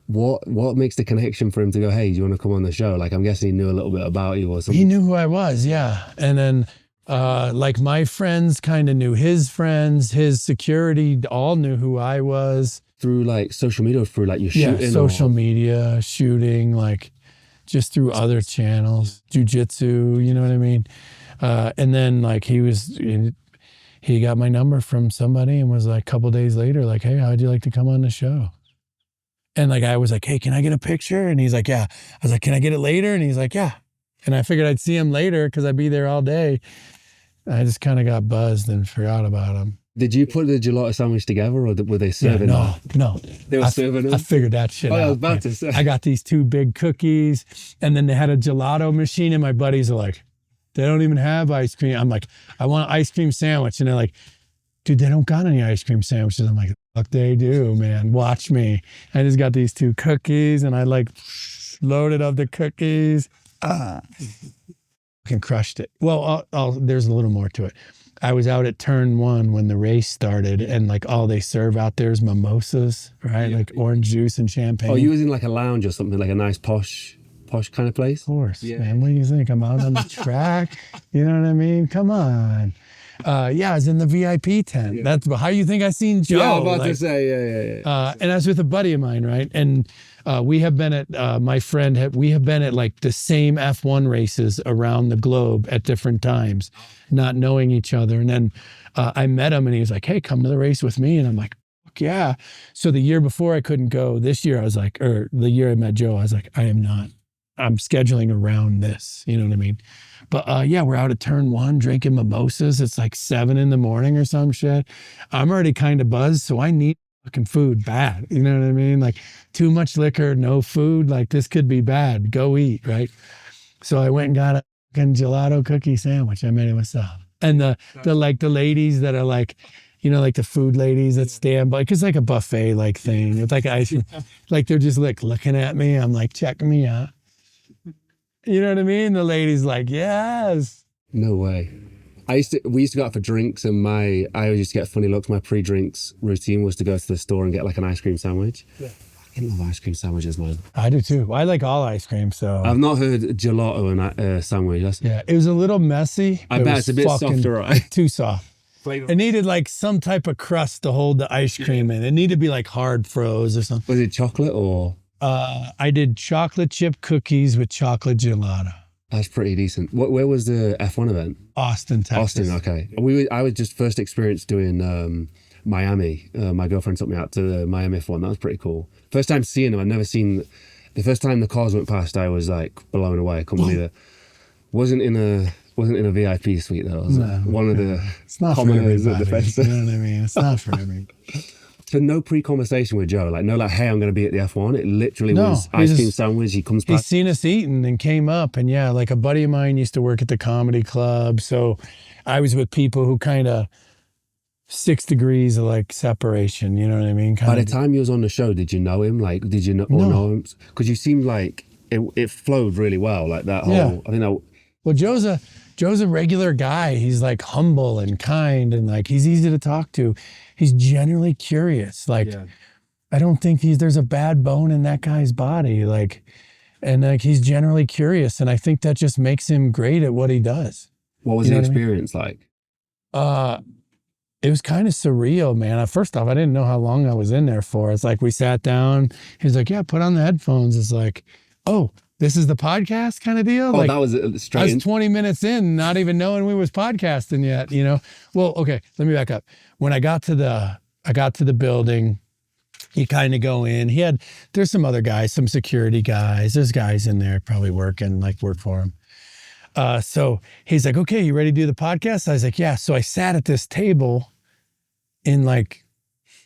What makes the connection for him to go, hey, do you want to come on the show? Like, I'm guessing he knew a little bit about you or something. He knew who I was, yeah. And then like my friends kind of knew his friends, his security all knew who I was. Through like social media, through like your shooting? Yeah, social media, shooting, like just through other channels, jujitsu, you know what I mean? And then like he got my number from somebody and was like a couple days later, like, hey, how'd you like to come on the show? And like, I was like, hey, can I get a picture? And he's like, yeah. I was like, can I get it later? And he's like, yeah. And I figured I'd see him later because I'd be there all day. I just kind of got buzzed and forgot about him. Did you put the gelato sandwich together or were they serving it? No. They were serving it? I figured that shit out. I was about to say. I got these two big cookies and then they had a gelato machine and my buddies are like, they don't even have ice cream. I'm like, I want an ice cream sandwich. And they're like, dude, they don't got any ice cream sandwiches. I'm like, fuck they do, man. Watch me. I just got these two cookies and I like loaded up the cookies. Fucking crushed it. Well, there's a little more to it. I was out at turn 1 when the race started and like all they serve out there is mimosas, right? Yeah. Like orange juice and champagne. Oh, you was in like a lounge or something, like a nice posh kind of place? Of course, man. What do you think? I'm out on the track. You know what I mean? Come on. Yeah, I was in the VIP tent. Yeah. That's how you think I seen Joe. Yeah, I was about to say, yeah. And I was with a buddy of mine, right? And we have been at, we have been at like the same F1 races around the globe at different times, not knowing each other. And then I met him and he was like, hey, come to the race with me. And I'm like, fuck yeah. So the year before I couldn't go. This year I was like, or the year I met Joe, I was like, I am not. I'm scheduling around this, you know what I mean? But yeah, we're out at turn 1 drinking mimosas. It's like 7 a.m. or some shit. I'm already kind of buzzed, so I need fucking food bad. You know what I mean? Like too much liquor, no food. Like this could be bad. Go eat, right? So I went and got a fucking gelato cookie sandwich. I made it myself. And the ladies that are like, you know, like the food ladies that stand by, it's like a buffet like thing. It's like ice cream. Like they're just like looking at me. I'm like, checking me out. You know what I mean? The lady's like, yes. No way. We used to go out for drinks and I always used to get funny looks. My pre-drinks routine was to go to the store and get like an ice cream sandwich. Yeah. I love ice cream sandwiches, man. I do too. I like all ice cream, so. I've not heard gelato and sandwich. Yeah, it was a little messy. I bet it's a bit softer, right? Too soft. Flavor. It needed like some type of crust to hold the ice cream in. It needed to be like hard froze or something. Was it chocolate or? I did chocolate chip cookies with chocolate gelato. That's pretty decent. Where was the F1 event? Austin, Texas. Austin, okay. I was just first experienced doing Miami. My girlfriend took me out to the Miami F1. That was pretty cool. First time seeing them. I'd never seen. The first time the cars went past, I was like blown away. I couldn't believe it. Wasn't in a VIP suite though. It was one of the commoners at the fence. You know what I mean? It's not for everybody. So no pre-conversation with Joe, like no, like, hey, I'm going to be at the F1. It literally was ice cream sandwich. He comes past. He's seen us eating and came up, and yeah, like a buddy of mine used to work at the comedy club, so I was with people who kind of 6 degrees of like separation. You know what I mean? By the time you was on the show, did you know him? Like, did you know him? Because you seemed like it flowed really well, like that whole. Yeah. I think that. Well, Joe's Joe's a regular guy. He's like humble and kind and like he's easy to talk to. He's genuinely curious. Like I don't think there's a bad bone in that guy's body. Like, and like he's generally curious, and I think that just makes him great at what he does. What was the experience like? It was kind of surreal, man. First off, I didn't know how long I was in there for. It's like we sat down. He's like, "Yeah, put on the headphones." It's like, "Oh, this is the podcast kind of deal." Oh, like, that was straight. I was 20 minutes in, not even knowing we was podcasting yet. You know. Well, okay. Let me back up. When I got to the building, you kind of go in. There's some other guys, some security guys. There's guys in there probably work for him. So he's like, "Okay, you ready to do the podcast?" I was like, "Yeah." So I sat at this table in like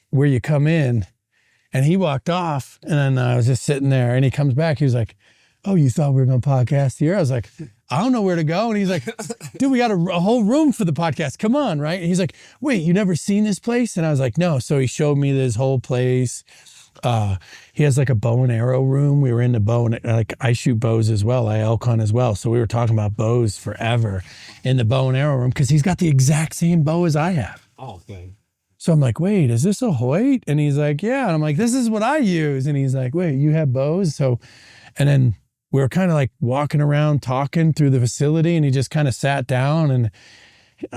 where you come in, and he walked off, and then I was just sitting there, and he comes back. He was like, "Oh, you thought we were going to podcast here?" I was like, "I don't know where to go." And he's like, "Dude, we got a whole room for the podcast. Come on." Right. And he's like, "Wait, you never seen this place?" And I was like, "No." So he showed me this whole place. He has like a bow and arrow room. We were into bow and like I shoot bows as well. I elk hunt as well. So we were talking about bows forever in the bow and arrow room because he's got the exact same bow as I have. Oh, okay. So I'm like, "Wait, is this a Hoyt?" And he's like, "Yeah." And I'm like, "This is what I use." And he's like, "Wait, you have bows?" So, and then we were kind of like walking around talking through the facility, and he just kind of sat down. And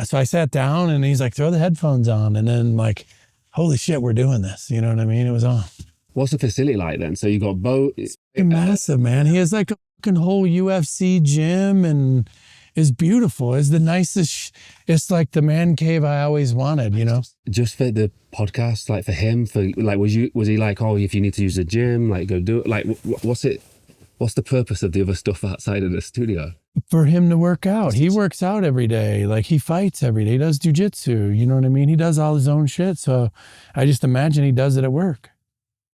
so I sat down, and he's like, "Throw the headphones on." And then like, holy shit, we're doing this. You know what I mean? It was on. What's the facility like then? So you got boat. It's massive, man. He has like a fucking whole UFC gym, and it's beautiful. It's the nicest. It's like the man cave I always wanted, you know? Just for the podcast, like for him, was he like, "Oh, if you need to use the gym, like go do it." Like, what's the purpose of the other stuff outside of the studio? For him to work out. He works out every day. Like he fights every day. He does jujitsu. You know what I mean? He does all his own shit. So I just imagine he does it at work.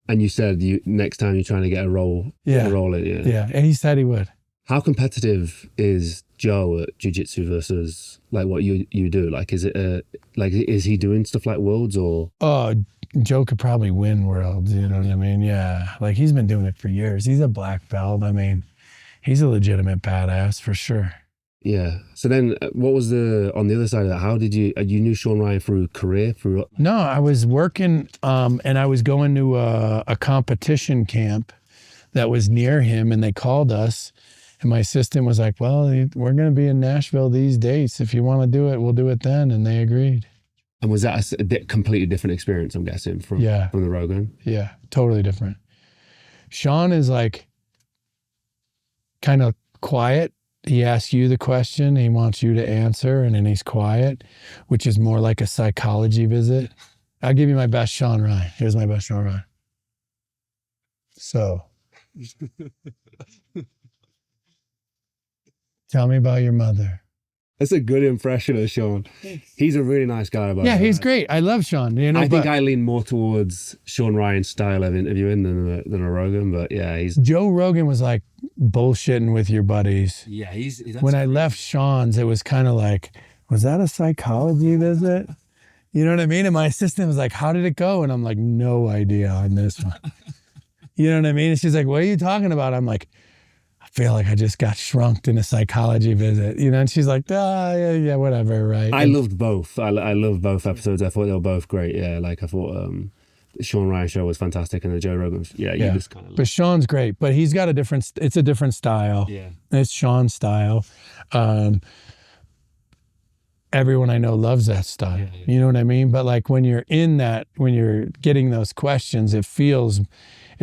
And you said next time you're trying to get a role, in. Yeah. And he said he would. How competitive is Joe at jiu-jitsu versus like what you do? Like, is he doing stuff like worlds or? Oh, Joe could probably win worlds. You know what I mean? Yeah. Like he's been doing it for years. He's a black belt. I mean, he's a legitimate badass for sure. Yeah. So then what was on the other side of that? How did you knew Sean Ryan through career? No, I was working and I was going to a competition camp that was near him, and they called us, and my assistant was like, "Well, we're going to be in Nashville these dates. If you want to do it, we'll do it then." And they agreed. And was that a completely different experience, I'm guessing, from the Rogan? Yeah, totally different. Sean is like kind of quiet. He asks you the question, he wants you to answer, and then he's quiet, which is more like a psychology visit. I'll give you my best Sean Ryan. Here's my best Sean Ryan. So, tell me about your mother. That's a good impression of Sean. He's a really nice guy. He's great. I love Sean. You know, I think I lean more towards Sean Ryan's style of interviewing than a Rogan. But yeah, Joe Rogan was like bullshitting with your buddies. Yeah, when I left Sean's, it was kind of like, was that a psychology visit? You know what I mean? And my assistant was like, "How did it go?" And I'm like, "No idea on this one." You know what I mean? And she's like, "What are you talking about?" I'm like, "I feel like I just got shrunked in a psychology visit," you know? And she's like, yeah, whatever, right? I loved both. I loved both episodes. I thought they were both great. Yeah, like I thought the Sean Ryan show was fantastic, and the Joe Rogan, you just kind of. But Sean's great, but he's got it's a different style. Yeah, it's Sean's style. Everyone I know loves that style. Yeah. You know what I mean? But like when you're in that, when you're getting those questions, it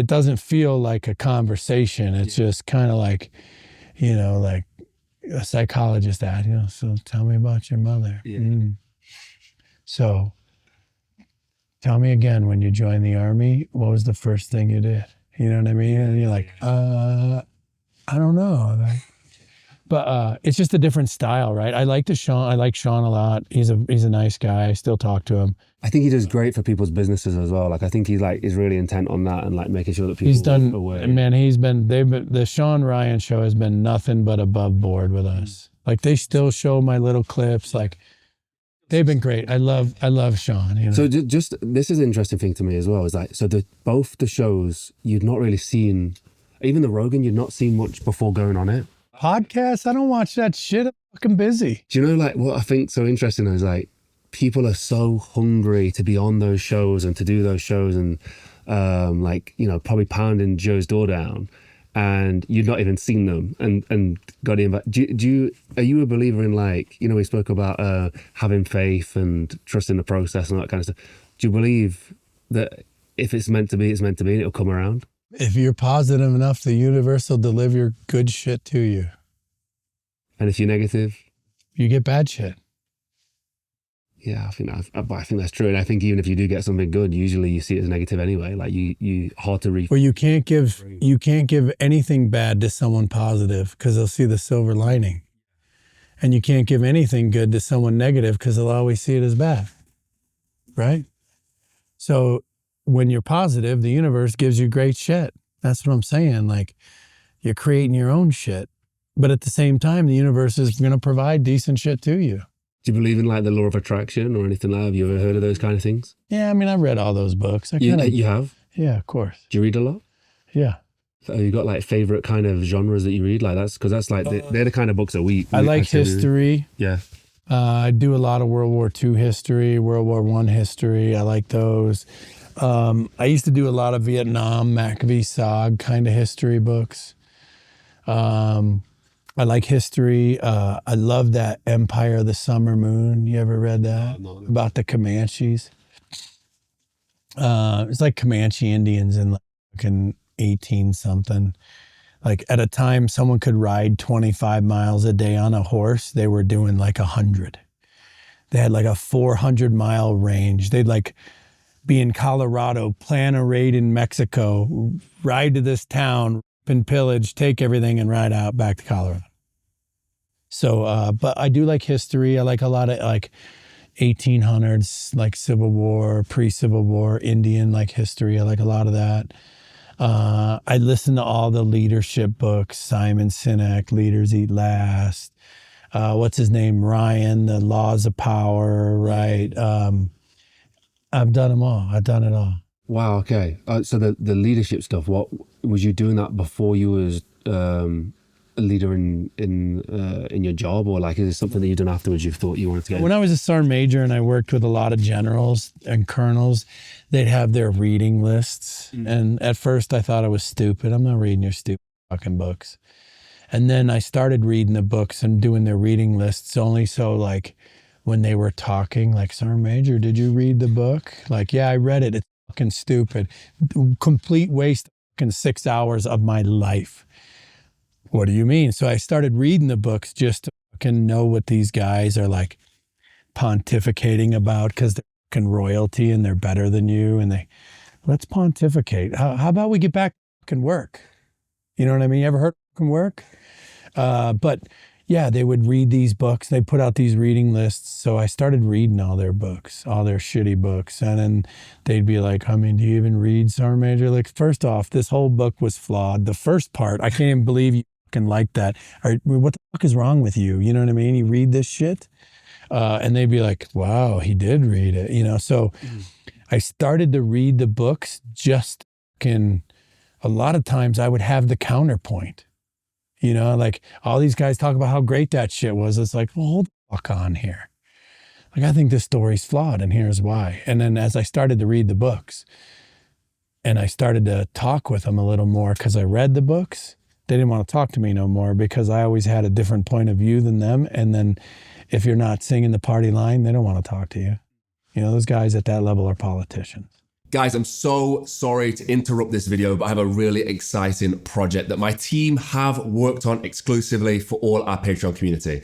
doesn't feel like a conversation. It's just kind of like, you know, like a psychologist that, you know, "So tell me about your mother." Yeah. So tell me again, when you joined the Army, what was the first thing you did? You know what I mean? And you're like, I don't know. But it's just a different style, right? I like Sean a lot. He's a nice guy. I still talk to him. I think he does great for people's businesses as well. Like I think is really intent on that and like making sure that people are aware. Man, the Sean Ryan show has been nothing but above board with us. Like they still show my little clips. Like they've been great. I love Sean. You know? So just this is an interesting thing to me as well. Is like both the shows you'd not really seen, even the Rogan you'd not seen much before going on it. Podcasts? I don't watch that shit. I'm fucking busy. Do you know, like, what I think so interesting is, like, people are so hungry to be on those shows and to do those shows and, like, you know, probably pounding Joe's door down, and you've not even seen them and got invited. Are you a believer in, like, you know, we spoke about having faith and trusting the process and all that kind of stuff. Do you believe that if it's meant to be, it's meant to be, and it'll come around? If you're positive enough, the universe will deliver good shit to you. And if you're negative, you get bad shit. Yeah, I think that's true. And I think even if you do get something good, usually you see it as negative anyway. Like you hard to read. Well, you can't give anything bad to someone positive because they'll see the silver lining. And you can't give anything good to someone negative because they'll always see it as bad. Right? So when you're positive, the universe gives you great shit. That's what I'm saying. Like, you're creating your own shit. But at the same time, the universe is going to provide decent shit to you. Do you believe in, like, the law of attraction or anything like that? Have you ever heard of those kind of things? Yeah, I mean, I've read all those books. You have? Yeah, of course. Do you read a lot? Yeah. So have you got, like, favorite kind of genres that you read? Like, because that's like they're the kind of books that we I like history. Yeah. I do a lot of World War II history, World War I history. I like those. I used to do a lot of Vietnam, Maccabee Sog kind of history books. I like history. I love that Empire of the Summer Moon. You ever read that? No. About the Comanches? It's like Comanche Indians in like in 18 something. Like, at a time, someone could ride 25 miles a day on a horse. They were doing like 100. They had like a 400-mile range. They'd like be in Colorado, plan a raid in Mexico, ride to this town, and pillage, take everything and ride out back to Colorado. So, but I do like history. I like a lot of like 1800s, like Civil War, pre-Civil War, Indian like history. I like a lot of that. I listen to all the leadership books, Simon Sinek, Leaders Eat Last. What's his name? Ryan, The Laws of Power, right? I've done them all. I've done it all. Wow. Okay. So the leadership stuff. What was you doing that before you was a leader in your job, or like is it something that you done afterwards? You thought you wanted to get? When I was a sergeant major and I worked with a lot of generals and colonels, they'd have their reading lists, and at first I thought it was stupid. I'm not reading your stupid fucking books. And then I started reading the books and doing their reading lists only so, like, when they were talking, like, Sergeant Major, did you read the book? Like, yeah, I read it. It's fucking stupid. Complete waste of fucking 6 hours of my life. What do you mean? So I started reading the books just to fucking know what these guys are, like, pontificating about, because they're fucking royalty and they're better than you. And let's pontificate. How about we get back to fucking work? You know what I mean? You ever heard of fucking work? But yeah, they would read these books. They put out these reading lists. So I started reading all their books, all their shitty books. And then they'd be like, I mean, do you even read, Sergeant Major? Like, first off, this whole book was flawed. The first part, I can't even believe you fucking like that. What the fuck is wrong with you? You know what I mean? You read this shit? And they'd be like, wow, he did read it. You know, so I started to read the books just fucking, a lot of times I would have the counterpoint. You know, like, all these guys talk about how great that shit was. It's like, well, hold the fuck on here. Like, I think this story's flawed, and here's why. And then as I started to read the books, and I started to talk with them a little more because I read the books, they didn't want to talk to me no more because I always had a different point of view than them. And then if you're not singing the party line, they don't want to talk to you. You know, those guys at that level are politicians. Guys, I'm so sorry to interrupt this video, but I have a really exciting project that my team have worked on exclusively for all our Patreon community.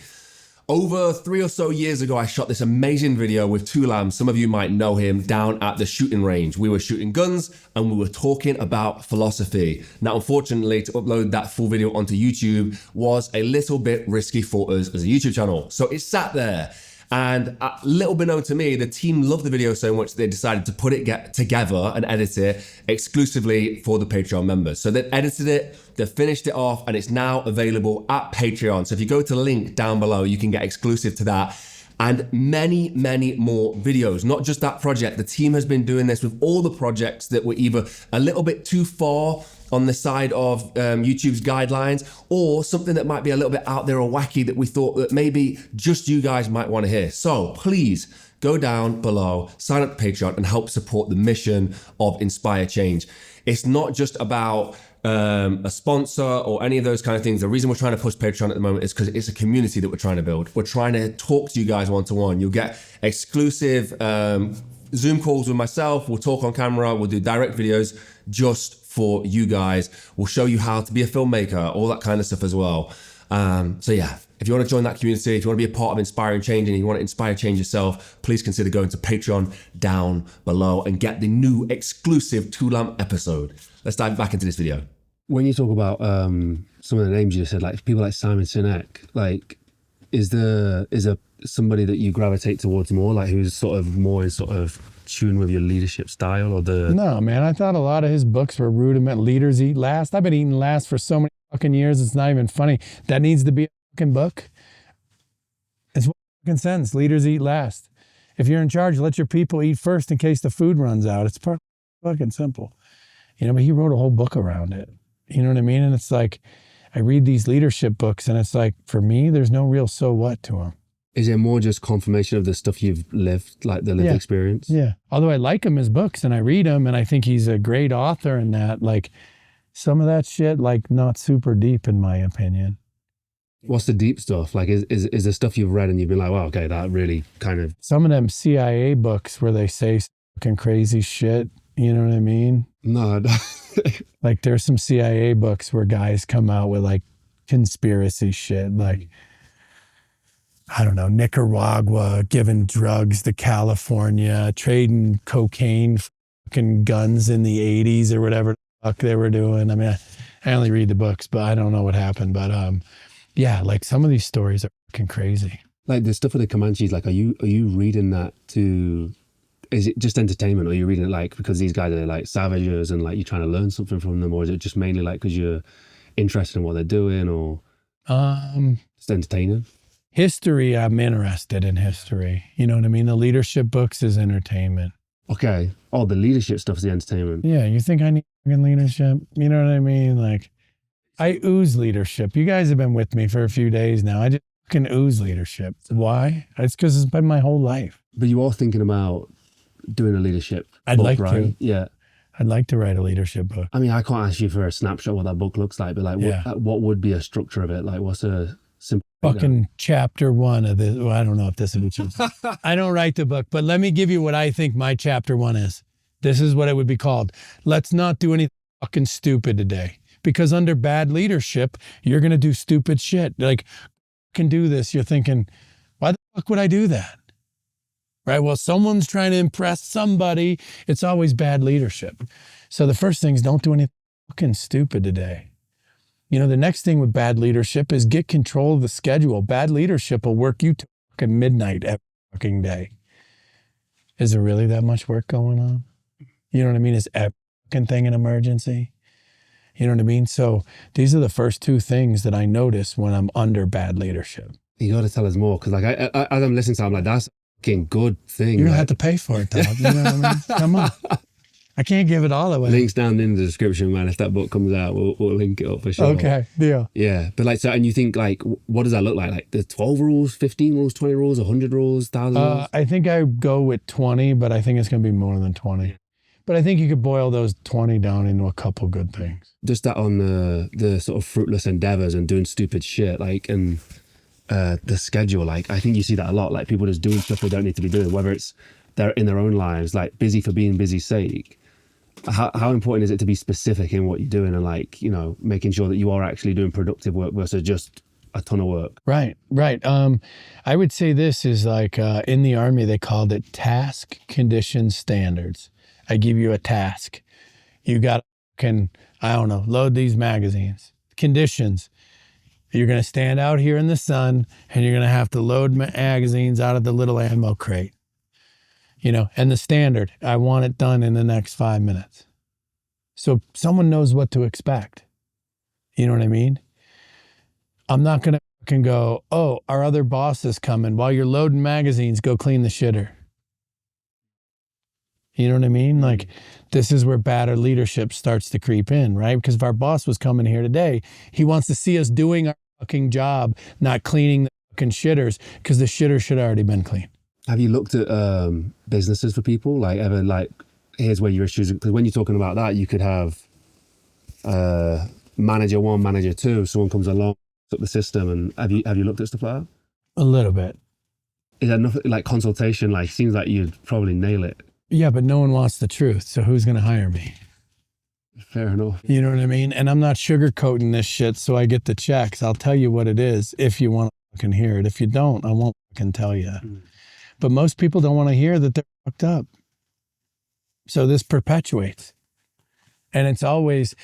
Over 3 or so years ago, I shot this amazing video with Tulam. Some of you might know him, down at the shooting range. We were shooting guns and we were talking about philosophy. Now, unfortunately, to upload that full video onto YouTube was a little bit risky for us as a YouTube channel. So it sat there. And a little bit known to me, the team loved the video so much they decided to put it together and edit it exclusively for the Patreon members. So they edited it, they finished it off, and it's now available at Patreon. So if you go to the link down below, you can get exclusive to that. And many, many more videos, not just that project. The team has been doing this with all the projects that were either a little bit too far on the side of YouTube's guidelines, or something that might be a little bit out there or wacky that we thought that maybe just you guys might want to hear. So please go down below, sign up to Patreon, and help support the mission of Inspire Change. It's not just about a sponsor or any of those kind of things. The reason we're trying to push Patreon at the moment is because it's a community that we're trying to build. We're trying to talk to you guys one-to-one. You'll get exclusive Zoom calls with myself. We'll talk on camera. We'll do direct videos just for you guys. We'll show you how to be a filmmaker, all that kind of stuff as well. So yeah, if you want to join that community, if you want to be a part of Inspiring Change and you want to inspire change yourself, please consider going to Patreon down below and get the new exclusive Two Lamp episode. Let's dive back into this video. When you talk about some of the names you just said, like people like Simon Sinek, like is there somebody that you gravitate towards more, like who's sort of more in sort of tune with your leadership style, or the? No, man, I thought a lot of his books were rudiment. Leaders Eat Last. I've been eating last for so many fucking years. It's not even funny. That needs to be a fucking book. It's what fucking sense. Leaders Eat Last. If you're in charge, let your people eat first in case the food runs out. It's fucking simple. You know, but he wrote a whole book around it. You know what I mean? And it's like, I read these leadership books and it's like, for me, there's no real so what to them. Is it more just confirmation of the stuff you've lived, like the lived experience? Yeah. Although I like him, his books, and I read them, and I think he's a great author and that, like, some of that shit, like, not super deep in my opinion. What's the deep stuff? Like, is the stuff you've read and you've been like, well, okay, that really kind of... Some of them CIA books where they say fucking crazy shit, you know what I mean? No. Like, there's some CIA books where guys come out with, like, conspiracy shit, like... I don't know, Nicaragua, giving drugs to California, trading cocaine, fucking guns in the 80s or whatever the fuck they were doing. I mean, I only read the books, but I don't know what happened. But yeah, like some of these stories are fucking crazy. Like the stuff with the Comanches, like, are you reading that to, is it just entertainment, or are you reading it like because these guys are like savages and like you're trying to learn something from them, or is it just mainly like because you're interested in what they're doing, or just entertaining? History, I'm interested in history. You know what I mean? The leadership books is entertainment. Okay. Oh, the leadership stuff is the entertainment. Yeah, you think I need fucking leadership? You know what I mean? Like, I ooze leadership. You guys have been with me for a few days now. I just fucking ooze leadership. Why? It's because it's been my whole life. But you are thinking about doing a leadership I'd book, like right? to. Yeah. I'd like to write a leadership book. I mean, I can't ask you for a snapshot what that book looks like, but like, what would be a structure of it? Like, what's a simple... Fucking chapter one of this. Well, I don't know if this is I don't write the book, but let me give you what I think my chapter one is. This is what it would be called. Let's not do anything fucking stupid today. Because under bad leadership, you're going to do stupid shit. Like, can do this. You're thinking, why the fuck would I do that? Right? Well, someone's trying to impress somebody. It's always bad leadership. So the first thing is don't do anything fucking stupid today. You know, the next thing with bad leadership is get control of the schedule. Bad leadership will work you to fucking midnight every fucking day. Is there really that much work going on? You know what I mean? Is every fucking thing an emergency? You know what I mean? So these are the first two things that I notice when I'm under bad leadership. You got to tell us more, because like as I'm listening to it, I'm like, that's a fucking good thing. You don't have to pay for it, dog. You know what I mean? Come on. I can't give it all away. Links down in the description, man. If that book comes out, we'll link it up for sure. Okay, deal. Yeah, but like, so, and you think like, what does that look like? Like the 12 rules, 15 rules, 20 rules, 100 rules, 1,000 rules? I think I go with 20, but I think it's going to be more than 20. But I think you could boil those 20 down into a couple good things. Just that on the sort of fruitless endeavors and doing stupid shit, like, and the schedule, like, I think you see that a lot, like people just doing stuff they don't need to be doing, whether it's they're in their own lives, like busy for being busy's sake. How important is it to be specific in what you're doing and like, you know, making sure that you are actually doing productive work versus just a ton of work? Right. I would say this is like in the Army, they called it task condition standards. I give you a task. You got to, I don't know, load these magazines. Conditions. You're going to stand out here in the sun and you're going to have to load magazines out of the little ammo crate. You know, and the standard, I want it done in the next 5 minutes. So someone knows what to expect. You know what I mean? I'm not going to fucking go, oh, our other boss is coming. While you're loading magazines, go clean the shitter. You know what I mean? Like, this is where bad leadership starts to creep in, right? Because if our boss was coming here today, he wants to see us doing our fucking job, not cleaning the fucking shitters, because the shitter should have already been clean. Have you looked at businesses for people? Like, ever, like, here's where your issues, because when you're talking about that, you could have manager one, manager two, someone comes along, up the system, and have you looked at stuff like that? A little bit. Is there enough, like, consultation? Like, seems like you'd probably nail it. Yeah, but no one wants the truth, so who's going to hire me? Fair enough. You know what I mean? And I'm not sugarcoating this shit so I get the checks. I'll tell you what it is if you want to fucking hear it. If you don't, I won't fucking tell you. But most people don't want to hear that they're fucked up. So this perpetuates. And it's always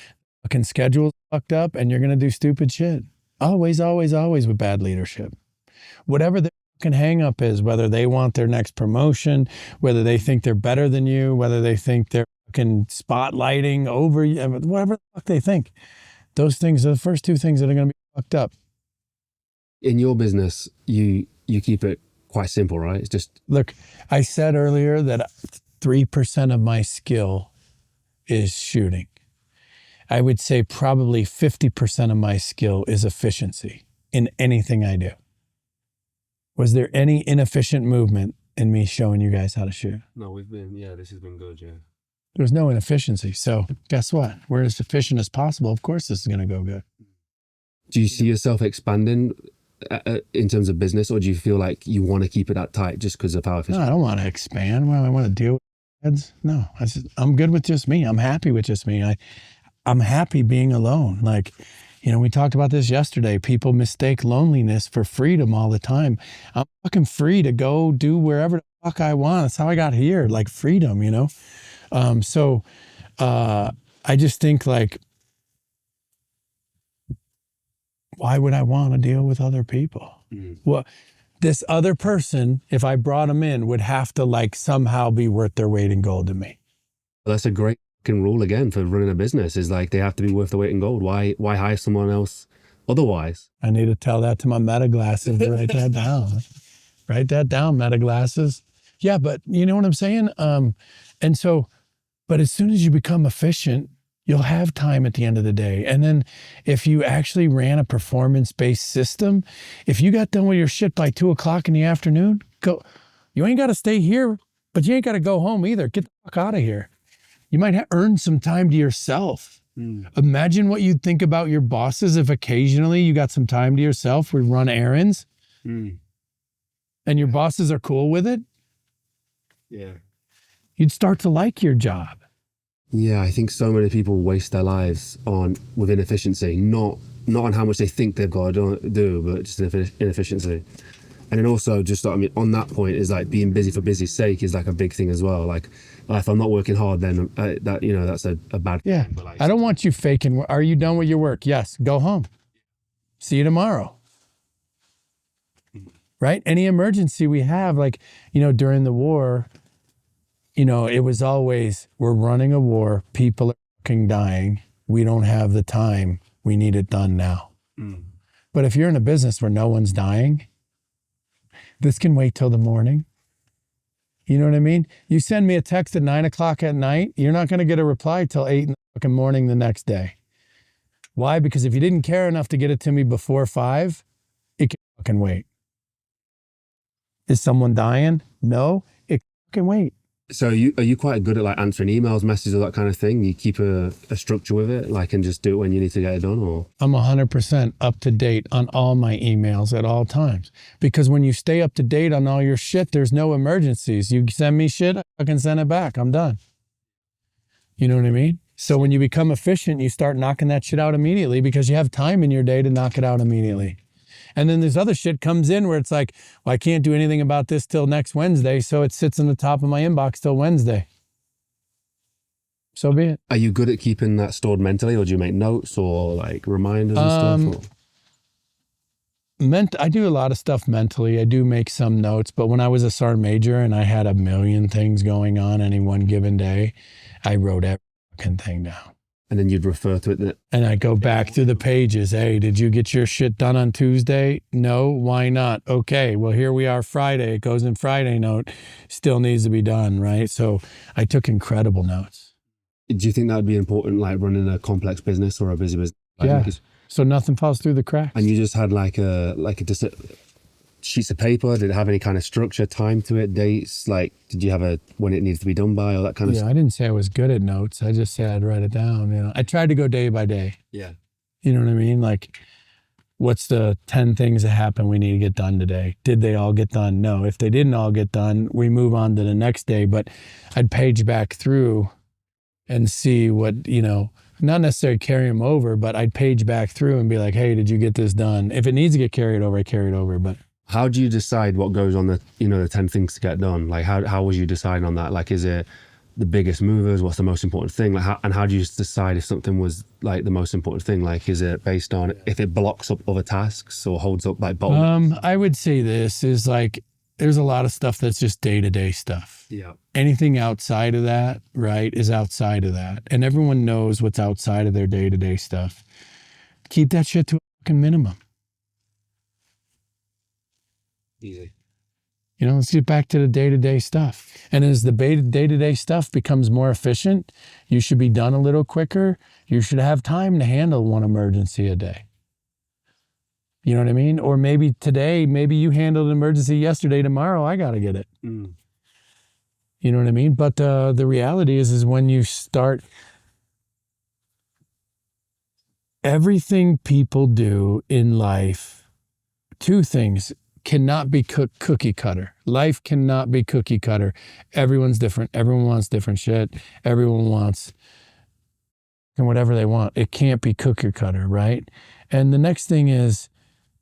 fucking schedule's fucked up and you're going to do stupid shit. Always, always, always with bad leadership. Whatever the fucking hang up is, whether they want their next promotion, whether they think they're better than you, whether they think they're fucking spotlighting over you, whatever the fuck they think. Those things are the first two things that are going to be fucked up. In your business, you keep it quite simple, right? It's just... Look, I said earlier that 3% of my skill is shooting. I would say probably 50% of my skill is efficiency in anything I do. Was there any inefficient movement in me showing you guys how to shoot? No, this has been good, yeah. There was no inefficiency. So guess what? We're as efficient as possible. Of course this is going to go good. Do you see yourself expanding in terms of business, or do you feel like you want to keep it that tight just because of how efficient? No, I don't want to expand. Well, I want to deal with heads. No, I'm good with just me. I'm happy with just me. I'm happy being alone. Like, you know, we talked about this yesterday. People mistake loneliness for freedom all the time. I'm fucking free to go do wherever the fuck I want. That's how I got here, like freedom, you know? I just think, like, why would I want to deal with other people? Well, this other person, if I brought them in, would have to, like, somehow be worth their weight in gold to me. That's a great rule again for running a business, is like they have to be worth the weight in gold. Why hire someone else otherwise? I need to tell that to my meta glasses. Write that down. Write that down, meta glasses. Yeah, but you know what I'm saying? And so, but as soon as you become efficient, you'll have time at the end of the day. And then if you actually ran a performance-based system, if you got done with your shit by 2:00 in the afternoon, go. You ain't got to stay here, but you ain't got to go home either. Get the fuck out of here. You might earn some time to yourself. Imagine what you'd think about your bosses if occasionally you got some time to yourself. We run errands and your bosses are cool with it. Yeah. You'd start to like your job. Yeah, I think so many people waste their lives with inefficiency, not on how much they think they've got to do, but just inefficiency. And then also, just, I mean, on that point is like being busy for busy's sake is like a big thing as well. Like, if I'm not working hard, then that, you know, that's a bad thing. Yeah, But like, I don't want you faking. Are you done with your work? Yes, go home. See you tomorrow. Right? Any emergency we have, like, you know, during the war, you know, it was always, we're running a war, people are fucking dying, we don't have the time, we need it done now. But if you're in a business where no one's dying, this can wait till the morning. You know what I mean? You send me a text at 9:00 at night, you're not going to get a reply till 8 in the fucking morning the next day. Why? Because if you didn't care enough to get it to me before 5, it can fucking wait. Is someone dying? No, it can wait. So are you quite good at like answering emails, messages, all that kind of thing? You keep a structure with it, like, and just do it when you need to get it done, or? I'm 100% up to date on all my emails at all times. Because when you stay up to date on all your shit, there's no emergencies. You send me shit, I can send it back. I'm done. You know what I mean? So when you become efficient, you start knocking that shit out immediately because you have time in your day to knock it out immediately. And then this other shit comes in where it's like, well, I can't do anything about this till next Wednesday, so it sits in the top of my inbox till Wednesday. So be it. Are you good at keeping that stored mentally, or do you make notes or like reminders and stuff? I do a lot of stuff mentally. I do make some notes, but when I was a sergeant major and I had a million things going on any one given day, I wrote every fucking thing down. And then you'd refer to it. And I go back through the pages. Hey, did you get your shit done on Tuesday? No, why not? Okay, well, here we are Friday. It goes in Friday note. Still needs to be done, right? So I took incredible notes. Do you think that would be important, like running a complex business or a busy business? Like, Yeah. So nothing falls through the cracks. And you just had just sheets of paper. Did it have any kind of structure, time to it, dates? Like, did you have when it needs to be done by, all that kind of Yeah, stuff? I didn't say I was good at notes. I just said I'd write it down. You know, I tried to go day by day. Yeah. You know what I mean? Like, what's the 10 things that happen we need to get done today? Did they all get done? No. If they didn't all get done, we move on to the next day. But I'd page back through and see what, you know, not necessarily carry them over, but I'd page back through and be like, hey, did you get this done? If it needs to get carried over, I carry it over. But how do you decide what goes on the 10 things to get done? Like, how was you deciding on that? Like, is it the biggest movers? What's the most important thing? Like, how do you decide if something was like the most important thing? Like, is it based on if it blocks up other tasks or holds up like bottlenecks? I would say this is like, there's a lot of stuff that's just day-to-day stuff. Yeah. Anything outside of that, right, is outside of that. And everyone knows what's outside of their day-to-day stuff. Keep that shit to a fucking minimum. Easy. You know, let's get back to the day-to-day stuff. And as the day-to-day stuff becomes more efficient, you should be done a little quicker. You should have time to handle one emergency a day. You know what I mean? Or maybe today, maybe you handled an emergency yesterday, tomorrow I got to get it. Mm. You know what I mean? But the reality is when you start, everything people do in life, two things cannot be cookie cutter. Life cannot be cookie cutter. Everyone's different. Everyone wants different shit. Everyone wants and whatever they want. It can't be cookie cutter, right? And the next thing is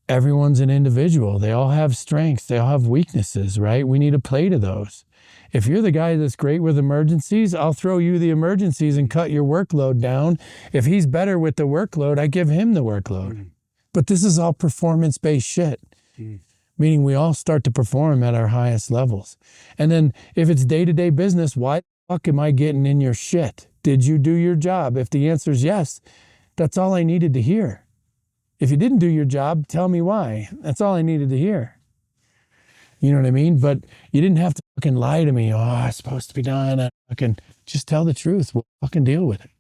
everyone's an individual. They all have strengths. They all have weaknesses, right? We need to play to those. If you're the guy that's great with emergencies, I'll throw you the emergencies and cut your workload down. If he's better with the workload, I give him the workload. Mm. But this is all performance-based shit. Mm. Meaning we all start to perform at our highest levels. And then if it's day-to-day business, why the fuck am I getting in your shit? Did you do your job? If the answer is yes, that's all I needed to hear. If you didn't do your job, tell me why. That's all I needed to hear. You know what I mean? But you didn't have to fucking lie to me. Oh, it's supposed to be done. I fucking just tell the truth. We'll fucking deal with it.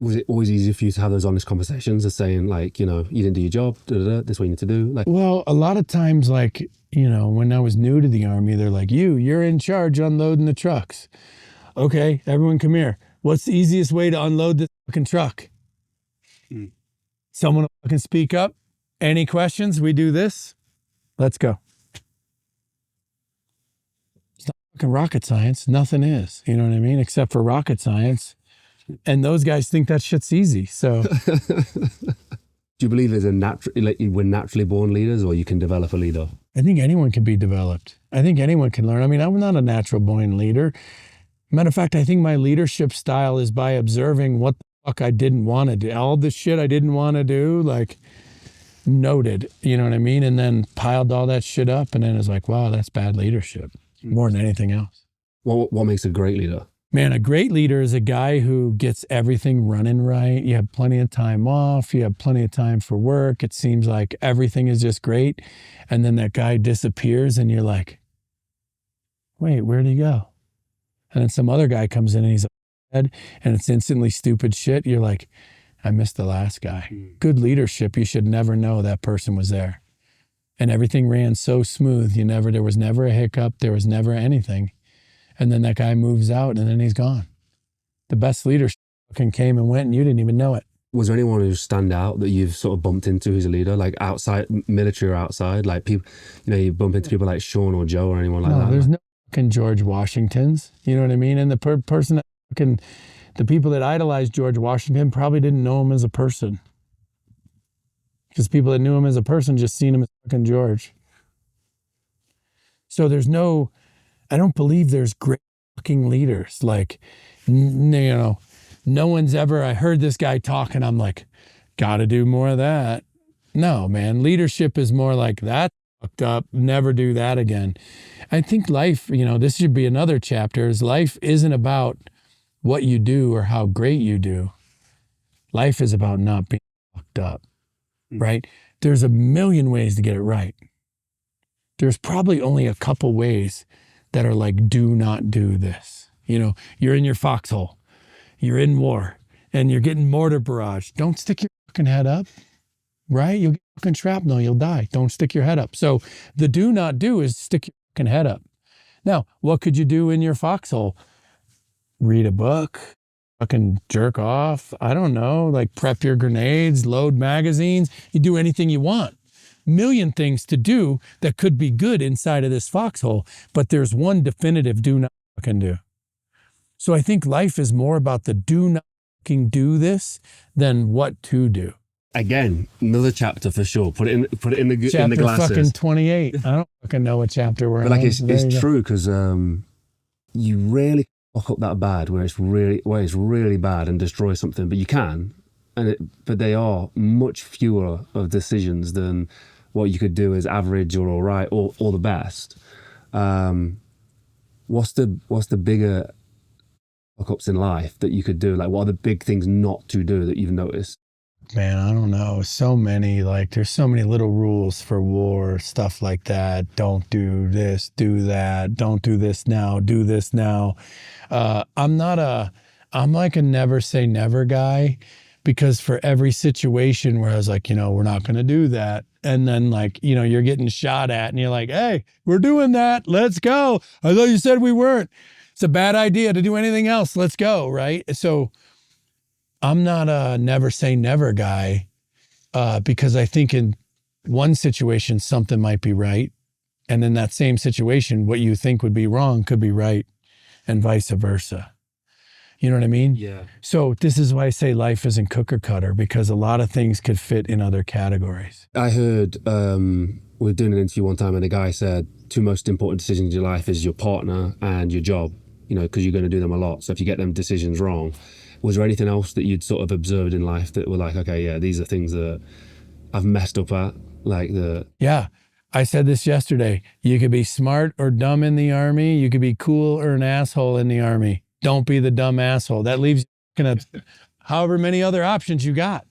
Was it always easy for you to have those honest conversations of saying, like, you know, you didn't do your job, this is what you need to do? Like, well, a lot of times, like, you know, when I was new to the Army, they're like, you're in charge unloading the trucks. Okay, everyone come here. What's the easiest way to unload this fucking truck? Mm. Someone can speak up. Any questions? We do this. Let's go. It's not fucking rocket science. Nothing is. You know what I mean? Except for rocket science. And those guys think that shit's easy. So, do you believe there's we're naturally born leaders, or you can develop a leader? I think anyone can be developed. I think anyone can learn. I mean, I'm not a natural born leader. Matter of fact, I think my leadership style is by observing what the fuck I didn't want to do. All the shit I didn't want to do, like, noted. You know what I mean? And then piled all that shit up, and then it's like, wow, that's bad leadership more than anything else. What makes a great leader? Man, a great leader is a guy who gets everything running right. You have plenty of time off. You have plenty of time for work. It seems like everything is just great. And then that guy disappears and you're like, wait, where'd he go? And then some other guy comes in and he's dead and it's instantly stupid shit. You're like, I missed the last guy. Good leadership, you should never know that person was there. And everything ran so smooth. There was never a hiccup. There was never anything. And then that guy moves out and then he's gone. The best leadership came and went and you didn't even know it. Was there anyone who stand out that you've sort of bumped into who's a leader, like outside, military or outside? Like people, you know, you bump into people like Sean or Joe or anyone like that? There's no fucking George Washingtons. You know what I mean? And the person that the people that idolized George Washington probably didn't know him as a person. Because people that knew him as a person just seen him as fucking George. So I don't believe there's great fucking leaders. Like, you know, no one's ever, I heard this guy talk and I'm like, gotta do more of that. No, man, leadership is more like that fucked up, never do that again. I think life, you know, this should be another chapter, is life isn't about what you do or how great you do. Life is about not being fucked up, right? There's a million ways to get it right. There's probably only a couple ways that are like, do not do this. You know, you're in your foxhole, you're in war, and you're getting mortar barrage. Don't stick your fucking head up, right? You'll get fucking shrapnel, you'll die. Don't stick your head up. So the do not do is stick your fucking head up. Now, what could you do in your foxhole? Read a book, fucking jerk off. I don't know, like prep your grenades, load magazines. You do anything you want. Million things to do that could be good inside of this foxhole, but there's one definitive do not fucking do. So I think life is more about the do not fucking do this than what to do. Again, another chapter for sure. Put it in the Chapter glasses. fucking 28. I don't fucking know what chapter we're But like on. it's true because you rarely fuck up that bad where it's really bad and destroy something, but you can, but they are much fewer of decisions than what you could do as average or all right or the best. What's the bigger fuck ups in life that you could do? Like, what are the big things not to do that you've noticed? Man, I don't know. So many, like, there's so many little rules for war, stuff like that. Don't do this, do that. Don't do this now, do this now. I'm like a never say never guy, because for every situation where I was like, we're not going to do that. And then like, you're getting shot at and you're like, hey, we're doing that. Let's go. I thought you said we weren't. It's a bad idea to do anything else. Let's go. Right. So I'm not a never say never guy, because I think in one situation, something might be right. And in that same situation, what you think would be wrong could be right, and vice versa. You know what I mean? Yeah. So this is why I say life isn't cookie cutter, because a lot of things could fit in other categories. I heard, we were doing an interview one time and the guy said, two most important decisions in your life is your partner and your job, because you're going to do them a lot. So if you get them decisions wrong, was there anything else that you'd sort of observed in life that were like, okay, yeah, these are things that I've messed up at? Yeah. I said this yesterday. You could be smart or dumb in the army. You could be cool or an asshole in the army. Don't be the dumb asshole. That leaves you however many other options you got.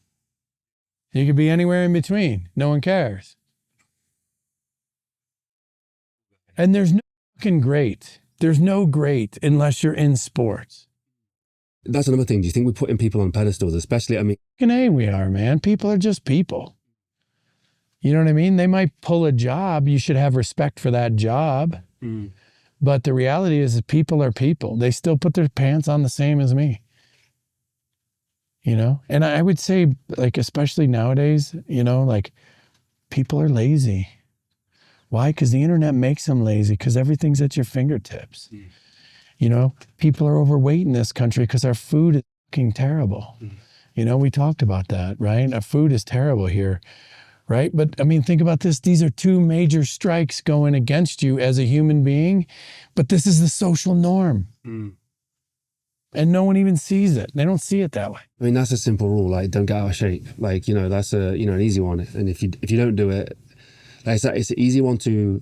You could be anywhere in between. No one cares. And there's no fucking great. There's no great unless you're in sports. That's another thing. Do you think we're putting people on pedestals, especially, Fucking A, we are, man. People are just people. You know what I mean? They might pull a job. You should have respect for that job. But the reality is that people are people. They still put their pants on the same as me. And I would say, like, especially nowadays, like, people are lazy. Why? Because the internet makes them lazy, because everything's at your fingertips. People are overweight in this country because our food is fucking terrible. We talked about that, right? Our food is terrible here, right? But think about this. These are two major strikes going against you as a human being, but this is the social norm. And no one even sees it. They don't see it that way. That's a simple rule. Like, don't get out of shape. Like, that's an easy one. And if you don't do it, like, it's an easy one to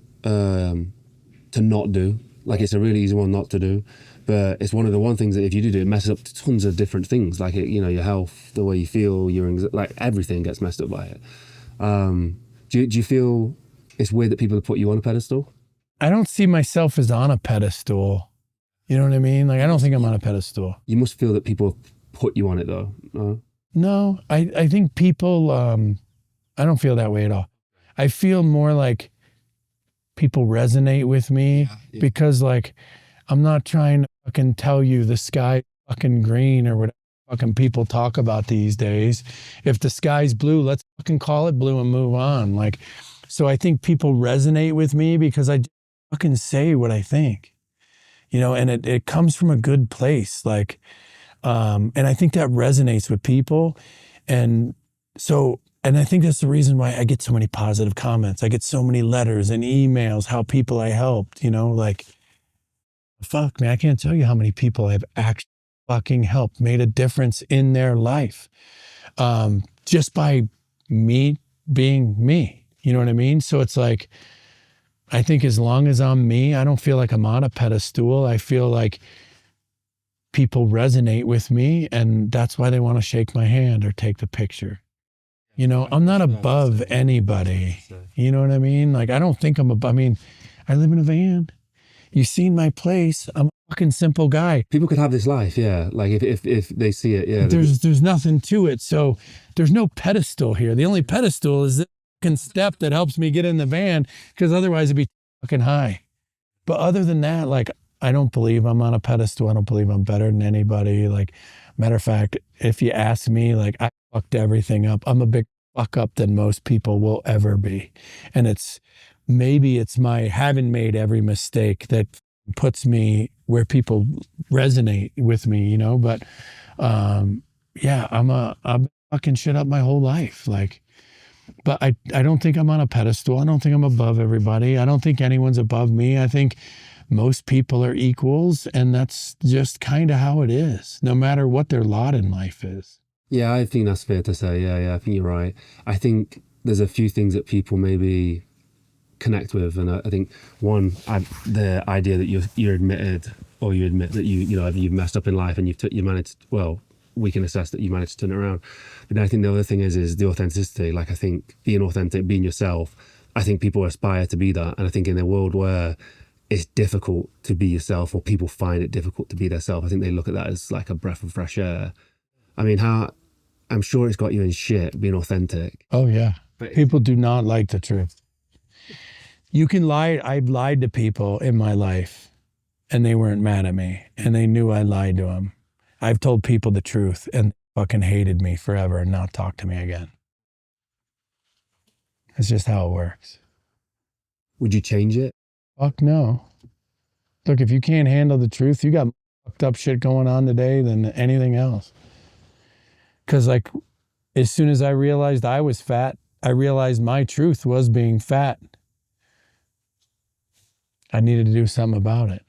not do. Like, it's a really easy one not to do, but it's one of the one things that if you do it messes up tons of different things. Like, your health, the way you feel, like everything gets messed up by it. Do you feel it's weird that people have put you on a pedestal? I don't see myself as on a pedestal. You know what I mean? Like, I don't think I'm on a pedestal. You must feel that people put you on it though. No, I think people, I don't feel that way at all. I feel more like people resonate with me because, like, I'm not trying to fucking tell you the sky fucking green or whatever fucking people talk about these days. If the sky's blue, let's fucking call it blue and move on. Like, so I think people resonate with me because I fucking say what I think, and it comes from a good place. Like, and I think that resonates with people. And I think that's the reason why I get so many positive comments. I get so many letters and emails, how people I helped, like, fuck, man, I can't tell you how many people I've actually fucking helped, made a difference in their life, just by me being me. You know what I mean? So it's like, I think as long as I'm me, I don't feel like I'm on a pedestal. I feel like people resonate with me, and that's why they want to shake my hand or take the picture. You know, I'm not above anybody. You know what I mean? Like, I don't think I'm above. I mean, I live in a van. You've seen my place. I'm a fucking simple guy. People could have this life, yeah. Like if they see it, yeah. There's nothing to it. So there's no pedestal here. The only pedestal is the fucking step that helps me get in the van, because otherwise it'd be fucking high. But other than that, like, I don't believe I'm on a pedestal. I don't believe I'm better than anybody. Like, matter of fact, if you ask me, like, I fucked everything up. I'm a big fuck up than most people will ever be. And maybe it's my having made every mistake that puts me where people resonate with me, you know? But yeah, I'm fucking shit up my whole life. Like, but I don't think I'm on a pedestal. I don't think I'm above everybody. I don't think anyone's above me. I think most people are equals, and that's just kind of how it is, no matter what their lot in life is. Yeah, I think that's fair to say. Yeah, I think you're right. I think there's a few things that people maybe connect with, and I think one, the idea that you're admitted, or you admit that you've messed up in life, and you managed. Well, we can assess that you managed to turn it around. But I think the other thing is the authenticity. Like, I think being authentic, being yourself. I think people aspire to be that, and I think in a world where it's difficult to be yourself, or people find it difficult to be themselves, I think they look at that as like a breath of fresh air. I mean, I'm sure it's got you in shit being authentic. Oh yeah. People do not like the truth. You can lie. I've lied to people in my life, and they weren't mad at me, and they knew I lied to them. I've told people the truth, and they fucking hated me forever and not talk to me again. It's just how it works. Would you change it? Fuck no. Look, if you can't handle the truth, you got fucked up shit going on today than anything else. Because, like, as soon as I realized I was fat, I realized my truth was being fat. I needed to do something about it.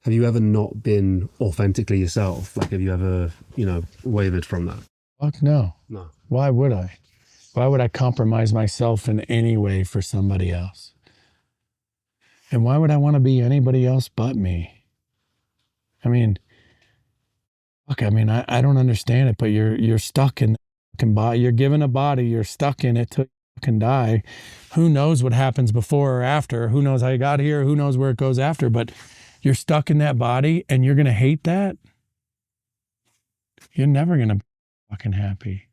Have you ever not been authentically yourself? Like, have you ever, wavered from that? Fuck no. No. Why would I? Why would I compromise myself in any way for somebody else? And why would I want to be anybody else but me? I mean, I don't understand it, but you're stuck in the fucking body. You're given a body, you're stuck in it till you fucking die. Who knows what happens before or after? Who knows how you got here? Who knows where it goes after? But you're stuck in that body, and you're going to hate that? You're never going to be fucking happy.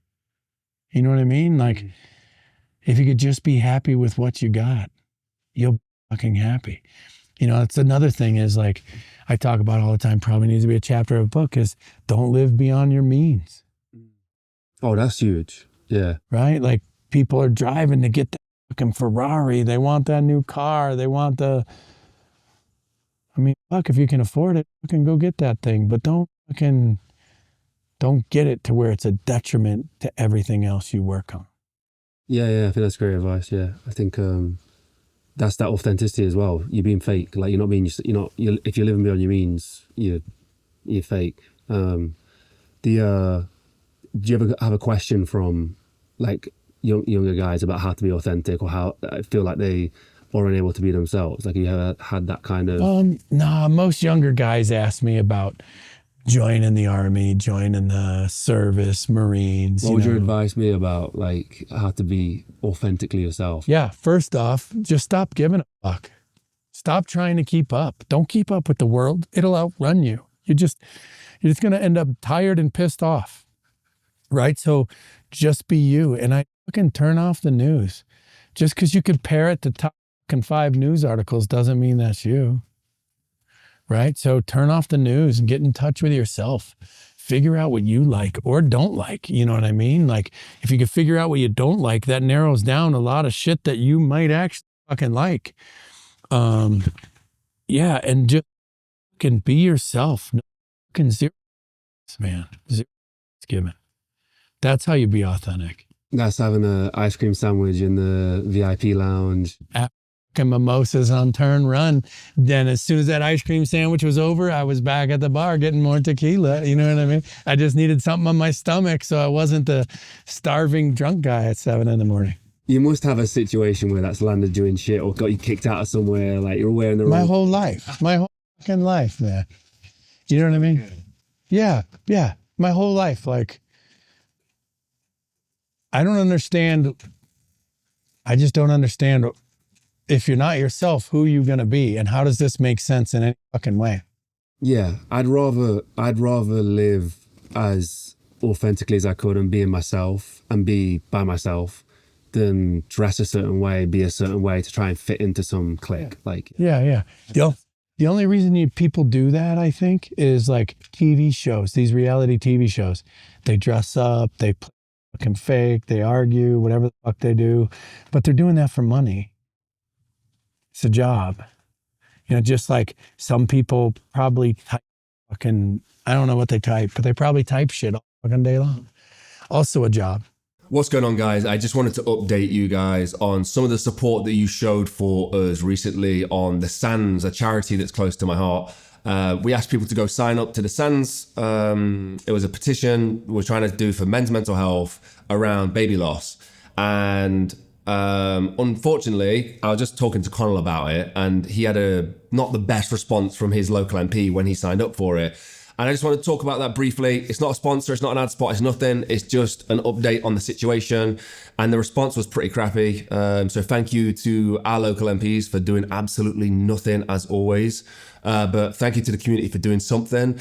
You know what I mean? Like, if you could just be happy with what you got, you'll be fucking happy. That's another thing is, like, I talk about all the time, probably needs to be a chapter of a book, is don't live beyond your means. Oh, that's huge. Yeah. Right? Like, people are driving to get the fucking Ferrari. They want that new car. They want fuck, if you can afford it, fucking go get that thing. But don't get it to where it's a detriment to everything else you work on. Yeah, I think that's great advice. Yeah, I think that's that authenticity as well. You're being fake. Like, you're not being. If you're living beyond your means, you're fake. Do you ever have a question from, like, younger guys about how to be authentic, or how I feel like they aren't able to be themselves? Like, you ever had that kind of? Nah, most younger guys ask me about joining the army, joining the service, Marines. What would your advice be about, like, how to be authentically yourself? Yeah, first off, just stop giving a fuck. Stop trying to keep up. Don't keep up with the world. It'll outrun you. You're just going to end up tired and pissed off, right? So just be you. And I fucking turn off the news. Just because you compare it to top 5 news articles doesn't mean that's you. Right? So turn off the news and get in touch with yourself. Figure out what you like or don't like. You know what I mean? Like, if you can figure out what you don't like, that narrows down a lot of shit that you might actually fucking like. Yeah, and just fucking be yourself. No fucking zero, man. Zero given. That's how you be authentic. That's having an ice cream sandwich in the VIP lounge. Mimosas on turn run. Then as soon as that ice cream sandwich was over, I was back at the bar getting more tequila. You know what I mean? I just needed something on my stomach, so I wasn't the starving drunk guy at 7 a.m. You must have a situation where that's landed you in shit, or got you kicked out of somewhere, like you're wearing the wrong. My whole life, my whole fucking life, man. You know what I mean? Yeah. My whole life, like, I just don't understand if you're not yourself, who are you going to be? And how does this make sense in any fucking way? Yeah, I'd rather live as authentically as I could and be myself and be by myself than dress a certain way, be a certain way to try and fit into some clique. Like, Yeah. The only reason people do that, I think, is like TV shows, these reality TV shows. They dress up, they play fucking fake, they argue, whatever the fuck they do, but they're doing that for money. It's a job. You know, just like some people probably type fucking, I don't know what they type, but they probably type shit all fucking day long. Also a job. What's going on, guys? I just wanted to update you guys on some of the support that you showed for us recently on the Sands, a charity that's close to my heart. We asked people to go sign up to the Sands. It was a petition we're trying to do for men's mental health around baby loss. And unfortunately, I was just talking to Connell about it, and he had not the best response from his local MP when he signed up for it. And I just want to talk about that briefly. It's not a sponsor, it's not an ad spot, it's nothing. It's just an update on the situation. And the response was pretty crappy. So thank you to our local MPs for doing absolutely nothing as always. But thank you to the community for doing something.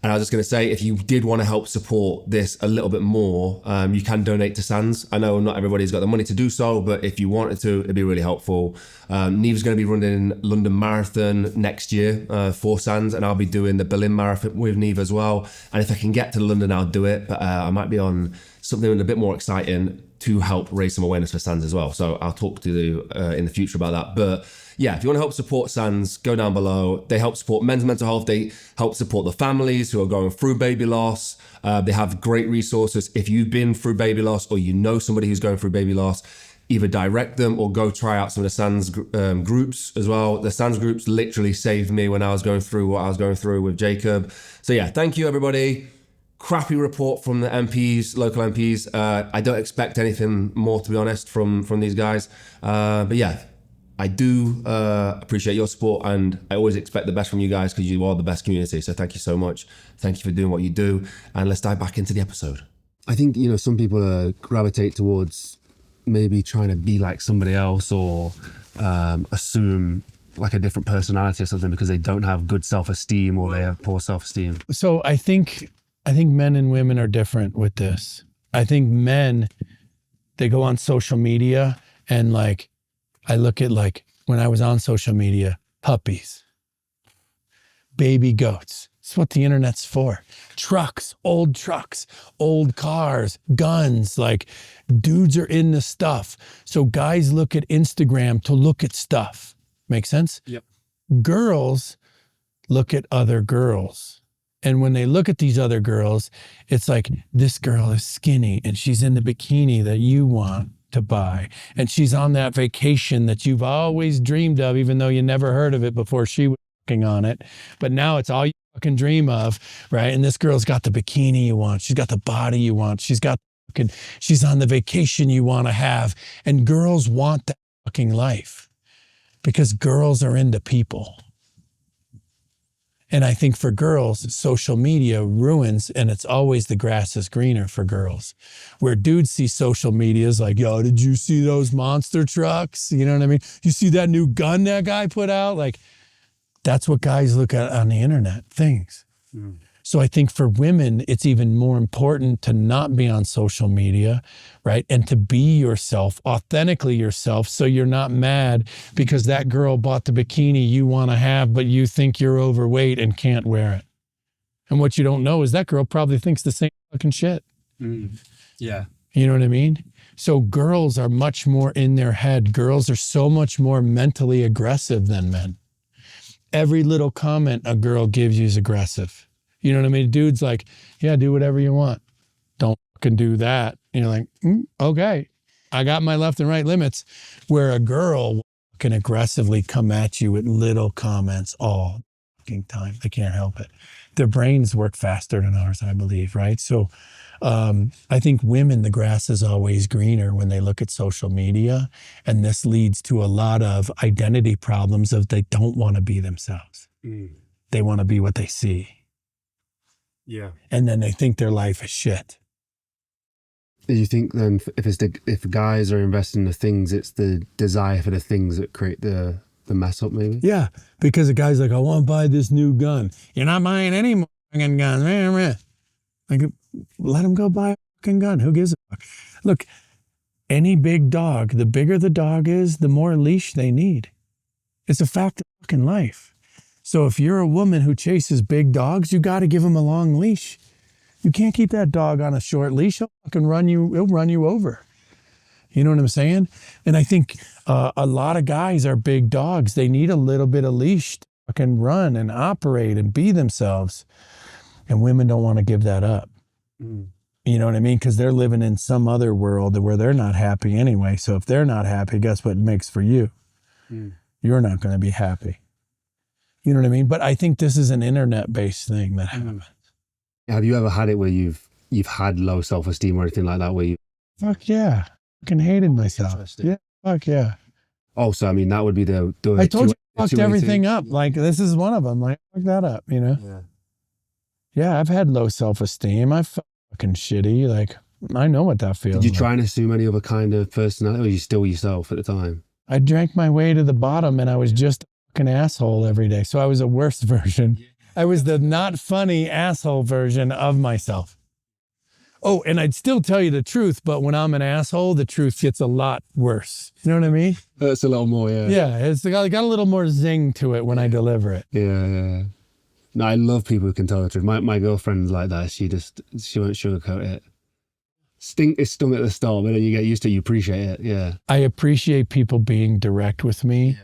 And I was just going to say, if you did want to help support this a little bit more, you can donate to Sands. I know not everybody's got the money to do so, but if you wanted to, it'd be really helpful. Neve's going to be running London Marathon next year for Sands, and I'll be doing the Berlin Marathon with Neve as well. And if I can get to London, I'll do it. But I might be on something a bit more exciting to help raise some awareness for Sands as well. So I'll talk to you in the future about that. But yeah, if you want to help support Sands, go down below. They help support men's mental health. They help support the families who are going through baby loss. They have great resources. If you've been through baby loss or you know somebody who's going through baby loss, either direct them or go try out some of the Sands groups as well. The Sands groups literally saved me when I was going through what I was going through with Jacob. So yeah, thank you everybody. Crappy report from the MPs, local MPs. I don't expect anything more, to be honest, from these guys. But yeah, I do appreciate your support, and I always expect the best from you guys because you are the best community. So thank you so much. Thank you for doing what you do. And let's dive back into the episode. I think, you know, some people gravitate towards maybe trying to be like somebody else or assume like a different personality or something because they don't have good self-esteem or they have poor self-esteem. So I think men and women are different with this. I think men, they go on social media and like, I look at like when I was on social media, puppies, baby goats. It's what the internet's for. Trucks, old cars, guns, like dudes are into stuff. So guys look at Instagram to look at stuff. Make sense? Yep. Girls look at other girls. And when they look at these other girls, it's like, this girl is skinny and she's in the bikini that you want to buy. And she's on that vacation that you've always dreamed of, even though you never heard of it before she was working on it. But now it's all you fucking dream of, right? And this girl's got the bikini you want. She's got the body you want. She's on the vacation you want to have. And girls want that fucking life because girls are into people. And I think for girls, social media ruins, and it's always the grass is greener for girls. Where dudes see social media is like, yo, did you see those monster trucks? You know what I mean? You see that new gun that guy put out? Like, that's what guys look at on the internet, things. Mm. So I think for women, it's even more important to not be on social media, right? And to be yourself, authentically yourself, so you're not mad because that girl bought the bikini you want to have, but you think you're overweight and can't wear it. And what you don't know is that girl probably thinks the same fucking shit. Mm. Yeah. You know what I mean? So girls are much more in their head. Girls are so much more mentally aggressive than men. Every little comment a girl gives you is aggressive. You know what I mean? Dude's like, yeah, do whatever you want. Don't fucking do that. And you're like, okay, I got my left and right limits. Where a girl can aggressively come at you with little comments all fucking time. They can't help it. Their brains work faster than ours, I believe, right? So I think women, the grass is always greener when they look at social media. And this leads to a lot of identity problems of they don't want to be themselves. Mm. They want to be what they see. Yeah. And then they think their life is shit. Do you think then if guys are investing in the things, it's the desire for the things that create the mess up maybe? Yeah, because the guy's like, I want to buy this new gun. You're not buying any more fucking guns. Like, let him go buy a fucking gun. Who gives a fuck? Look, any big dog, the bigger the dog is, the more leash they need. It's a fact of fucking life. So if you're a woman who chases big dogs, you got to give him a long leash. You can't keep that dog on a short leash. He'll run you over. You know what I'm saying? And I think a lot of guys are big dogs. They need a little bit of leash to fucking run and operate and be themselves. And women don't want to give that up. Mm. You know what I mean? Because they're living in some other world where they're not happy anyway. So if they're not happy, guess what it makes for you? Mm. You're not going to be happy. You know what I mean? But I think this is an internet-based thing that happens. Have you ever had it where you've had low self-esteem or anything like that where you... Fuck yeah. Fucking hated myself. Yeah, fuck yeah. Oh, so I mean, that would be the I told you I fucked everything up. Like, this is one of them. Like, fuck that up, you know? Yeah. Yeah, I've had low self-esteem. I felt fucking shitty. Like, I know what that feels like. Did you try and assume any other kind of personality, or were you still yourself at the time? I drank my way to the bottom, and I was just a fucking asshole every day. So I was a worse version. I was the not funny asshole version of myself. Oh, and I'd still tell you the truth, but when I'm an asshole, the truth gets a lot worse. You know what I mean? Hurts a little more, yeah. Yeah, it's got a little more zing to it when I deliver it. Yeah. No, I love people who can tell the truth. My girlfriend's like that. She won't sugarcoat it. It's stung at the start, but then you get used to it, you appreciate it, yeah. I appreciate people being direct with me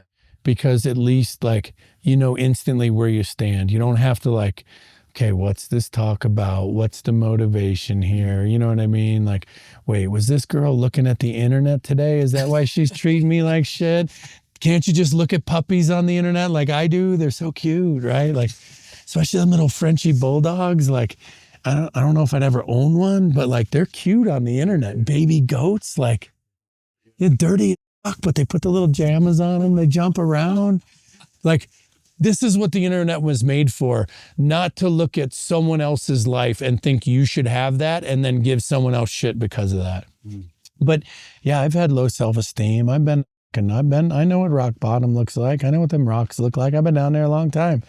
because at least, like, you know instantly where you stand. You don't have to, like, okay, what's this talk about? What's the motivation here? You know what I mean? Like, wait, was this girl looking at the internet today? Is that why she's treating me like shit? Can't you just look at puppies on the internet like I do? They're so cute, right? Like, especially them little Frenchy bulldogs. Like, I don't know if I'd ever own one, but like, they're cute on the internet. Baby goats, like, they're dirty as fuck, but they put the little jammas on them. They jump around. Like, this is what the internet was made for, not to look at someone else's life and think you should have that and then give someone else shit because of that. Mm. But yeah, I've had low self-esteem. I know what rock bottom looks like. I know what them rocks look like. I've been down there a long time,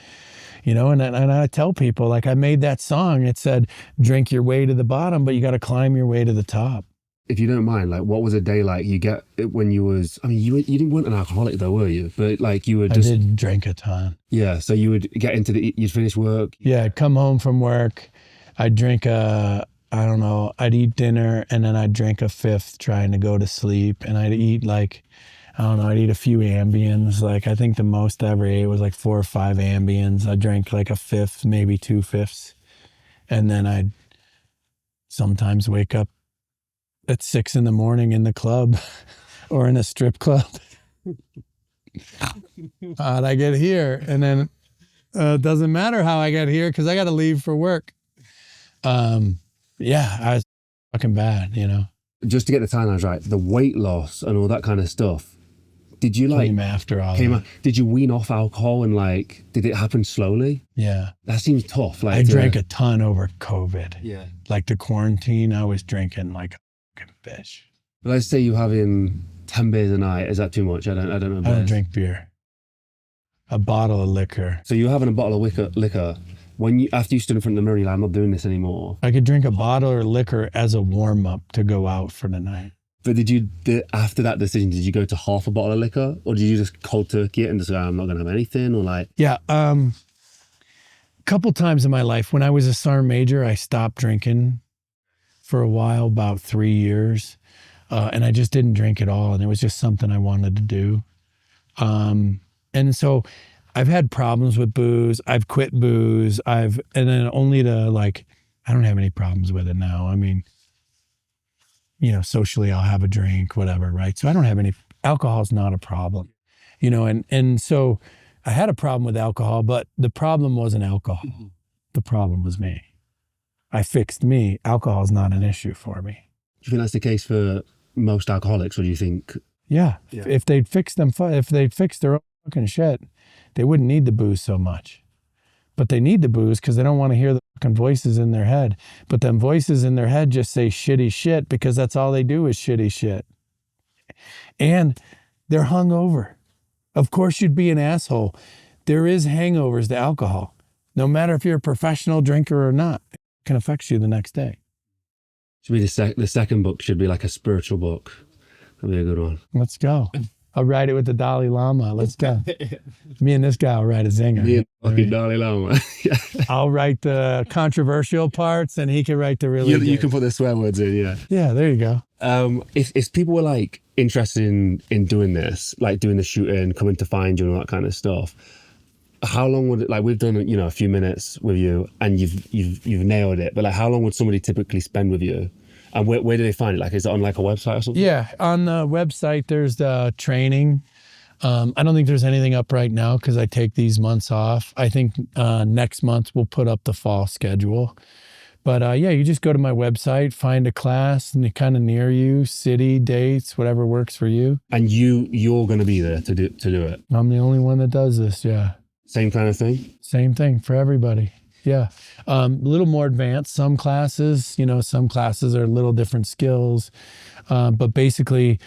you know, and I tell people, like, I made that song. It said, drink your way to the bottom, but you got to climb your way to the top. If you don't mind, like, what was a day like you get when you was, I mean, you weren't an alcoholic though, were you? But like, you were just... I did drink a ton. Yeah, so you would get you'd finish work? Yeah, I'd come home from work, I'd drink I'd eat dinner, and then I'd drink a fifth trying to go to sleep, and I'd eat like, I'd eat a few Ambiens. Like, I think the most I ever ate was like 4 or 5 Ambiens. I drank like a fifth, maybe 2 fifths. And then I'd sometimes wake up at 6 a.m. in the club or in a strip club. How'd I get here? And then it doesn't matter how I get here because I got to leave for work. Yeah, I was fucking bad, you know. Just to get the timelines right, the weight loss and all that kind of stuff, did you like... Came after all that. Did you wean off alcohol and like, did it happen slowly? Yeah. That seems tough. Like, I drank a ton over COVID. Yeah. Like the quarantine, I was drinking like a fucking fish. But let's say you're having 10 beers a night. Is that too much? I don't know. I don't drink beer. A bottle of liquor. So you're having a bottle of liquor. After you stood in front of the mirror, you're like, I'm not doing this anymore. I could drink a bottle of liquor as a warm-up to go out for the night. But after that decision, did you go to half a bottle of liquor? Or did you just cold turkey it and just go, I'm not going to have anything? Or like... Yeah. A couple times in my life, when I was a Sergeant Major, I stopped drinking for a while, about 3 years. And I just didn't drink at all. And it was just something I wanted to do. And so I've had problems with booze. I've quit booze. I don't have any problems with it now. I mean, you know, socially I'll have a drink, whatever, right? So I don't have any, alcohol's not a problem, you know, and so I had a problem with alcohol, but the problem wasn't alcohol. Mm-hmm. The problem was me. I fixed me. Alcohol's not an issue for me. Do you think that's the case for most alcoholics, or do you think? Yeah. If they'd fix their own fucking shit, they wouldn't need the booze so much. but they need the booze because they don't want to hear the fucking voices in their head. But them voices in their head just say shitty shit because that's all they do is shitty shit. And they're hungover. Of course you'd be an asshole. There is hangovers to alcohol. No matter if you're a professional drinker or not, it can affect you the next day. Should be the second book should be like a spiritual book. That'd be a good one. Let's go. I'll write it with the Dalai Lama. Let's go. Me and this guy will write a zinger. Me and fucking Dalai Lama. I'll write the controversial parts and he can write the really You can put the swear words in, yeah. Yeah, there you go. If people were like interested in doing this, like doing the shooting, coming to find you and all that kind of stuff, how long would it, like we've done, you know, a few minutes with you and you've nailed it, but like how long would somebody typically spend with you? And where do they find it? Like, is it on like a website or something? Yeah, on the website, there's the training. I don't think there's anything up right now because I take these months off. I think next month we'll put up the fall schedule. But yeah, you just go to my website, find a class and kind of near you, city, dates, whatever works for you. And you're going to be there to do it? I'm the only one that does this, yeah. Same kind of thing? Same thing for everybody. Yeah. A little more advanced. Some classes are a little different skills. But basically,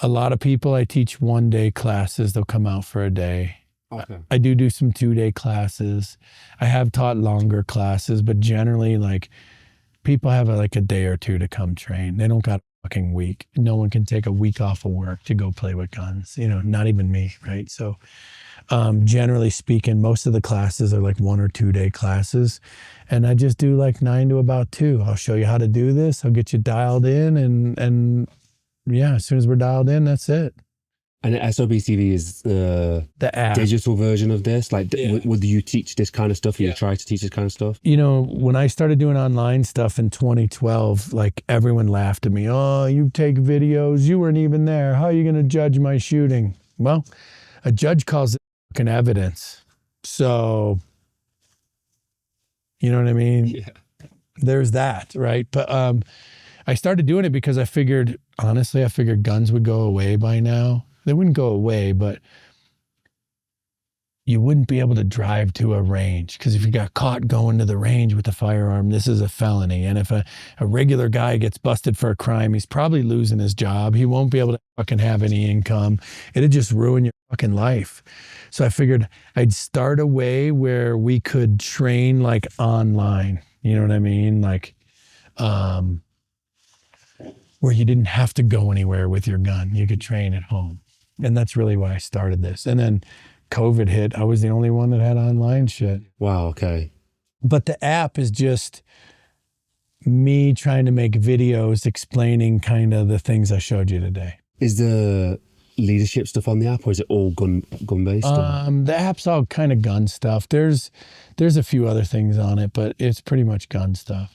a lot of people, I teach 1-day classes. They'll come out for a day. Okay. I do some 2-day classes. I have taught longer classes, but generally, like, people have like a day or two to come train. They don't got a fucking week. No one can take a week off of work to go play with guns. You know, not even me, right? So generally speaking, most of the classes are like 1 or 2 day classes. And I just do like 9 to about 2. I'll show you how to do this. I'll get you dialed in and yeah, as soon as we're dialed in, that's it. And SOBTV is the app. Digital version of this? Like, Yeah. would you teach this kind of stuff? You try to teach this kind of stuff? You know, when I started doing online stuff in 2012, like everyone laughed at me. Oh, you take videos. You weren't even there. How are you going to judge my shooting? Well, a judge calls it fucking evidence. So, you know what I mean? Yeah. There's that, right? But I started doing it because I figured guns would go away by now. They wouldn't go away, but you wouldn't be able to drive to a range because if you got caught going to the range with a firearm, this is a felony. And if a regular guy gets busted for a crime, he's probably losing his job. He won't be able to fucking have any income. It'd just ruin your fucking life. So I figured I'd start a way where we could train like online. You know what I mean? Like, where you didn't have to go anywhere with your gun. You could train at home. And that's really why I started this. And then COVID hit. I was the only one that had online shit. Wow, okay. But the app is just me trying to make videos explaining kind of the things I showed you today. Is the leadership stuff on the app or is it all gun based? The app's all kind of gun stuff. There's a few other things on it, but it's pretty much gun stuff.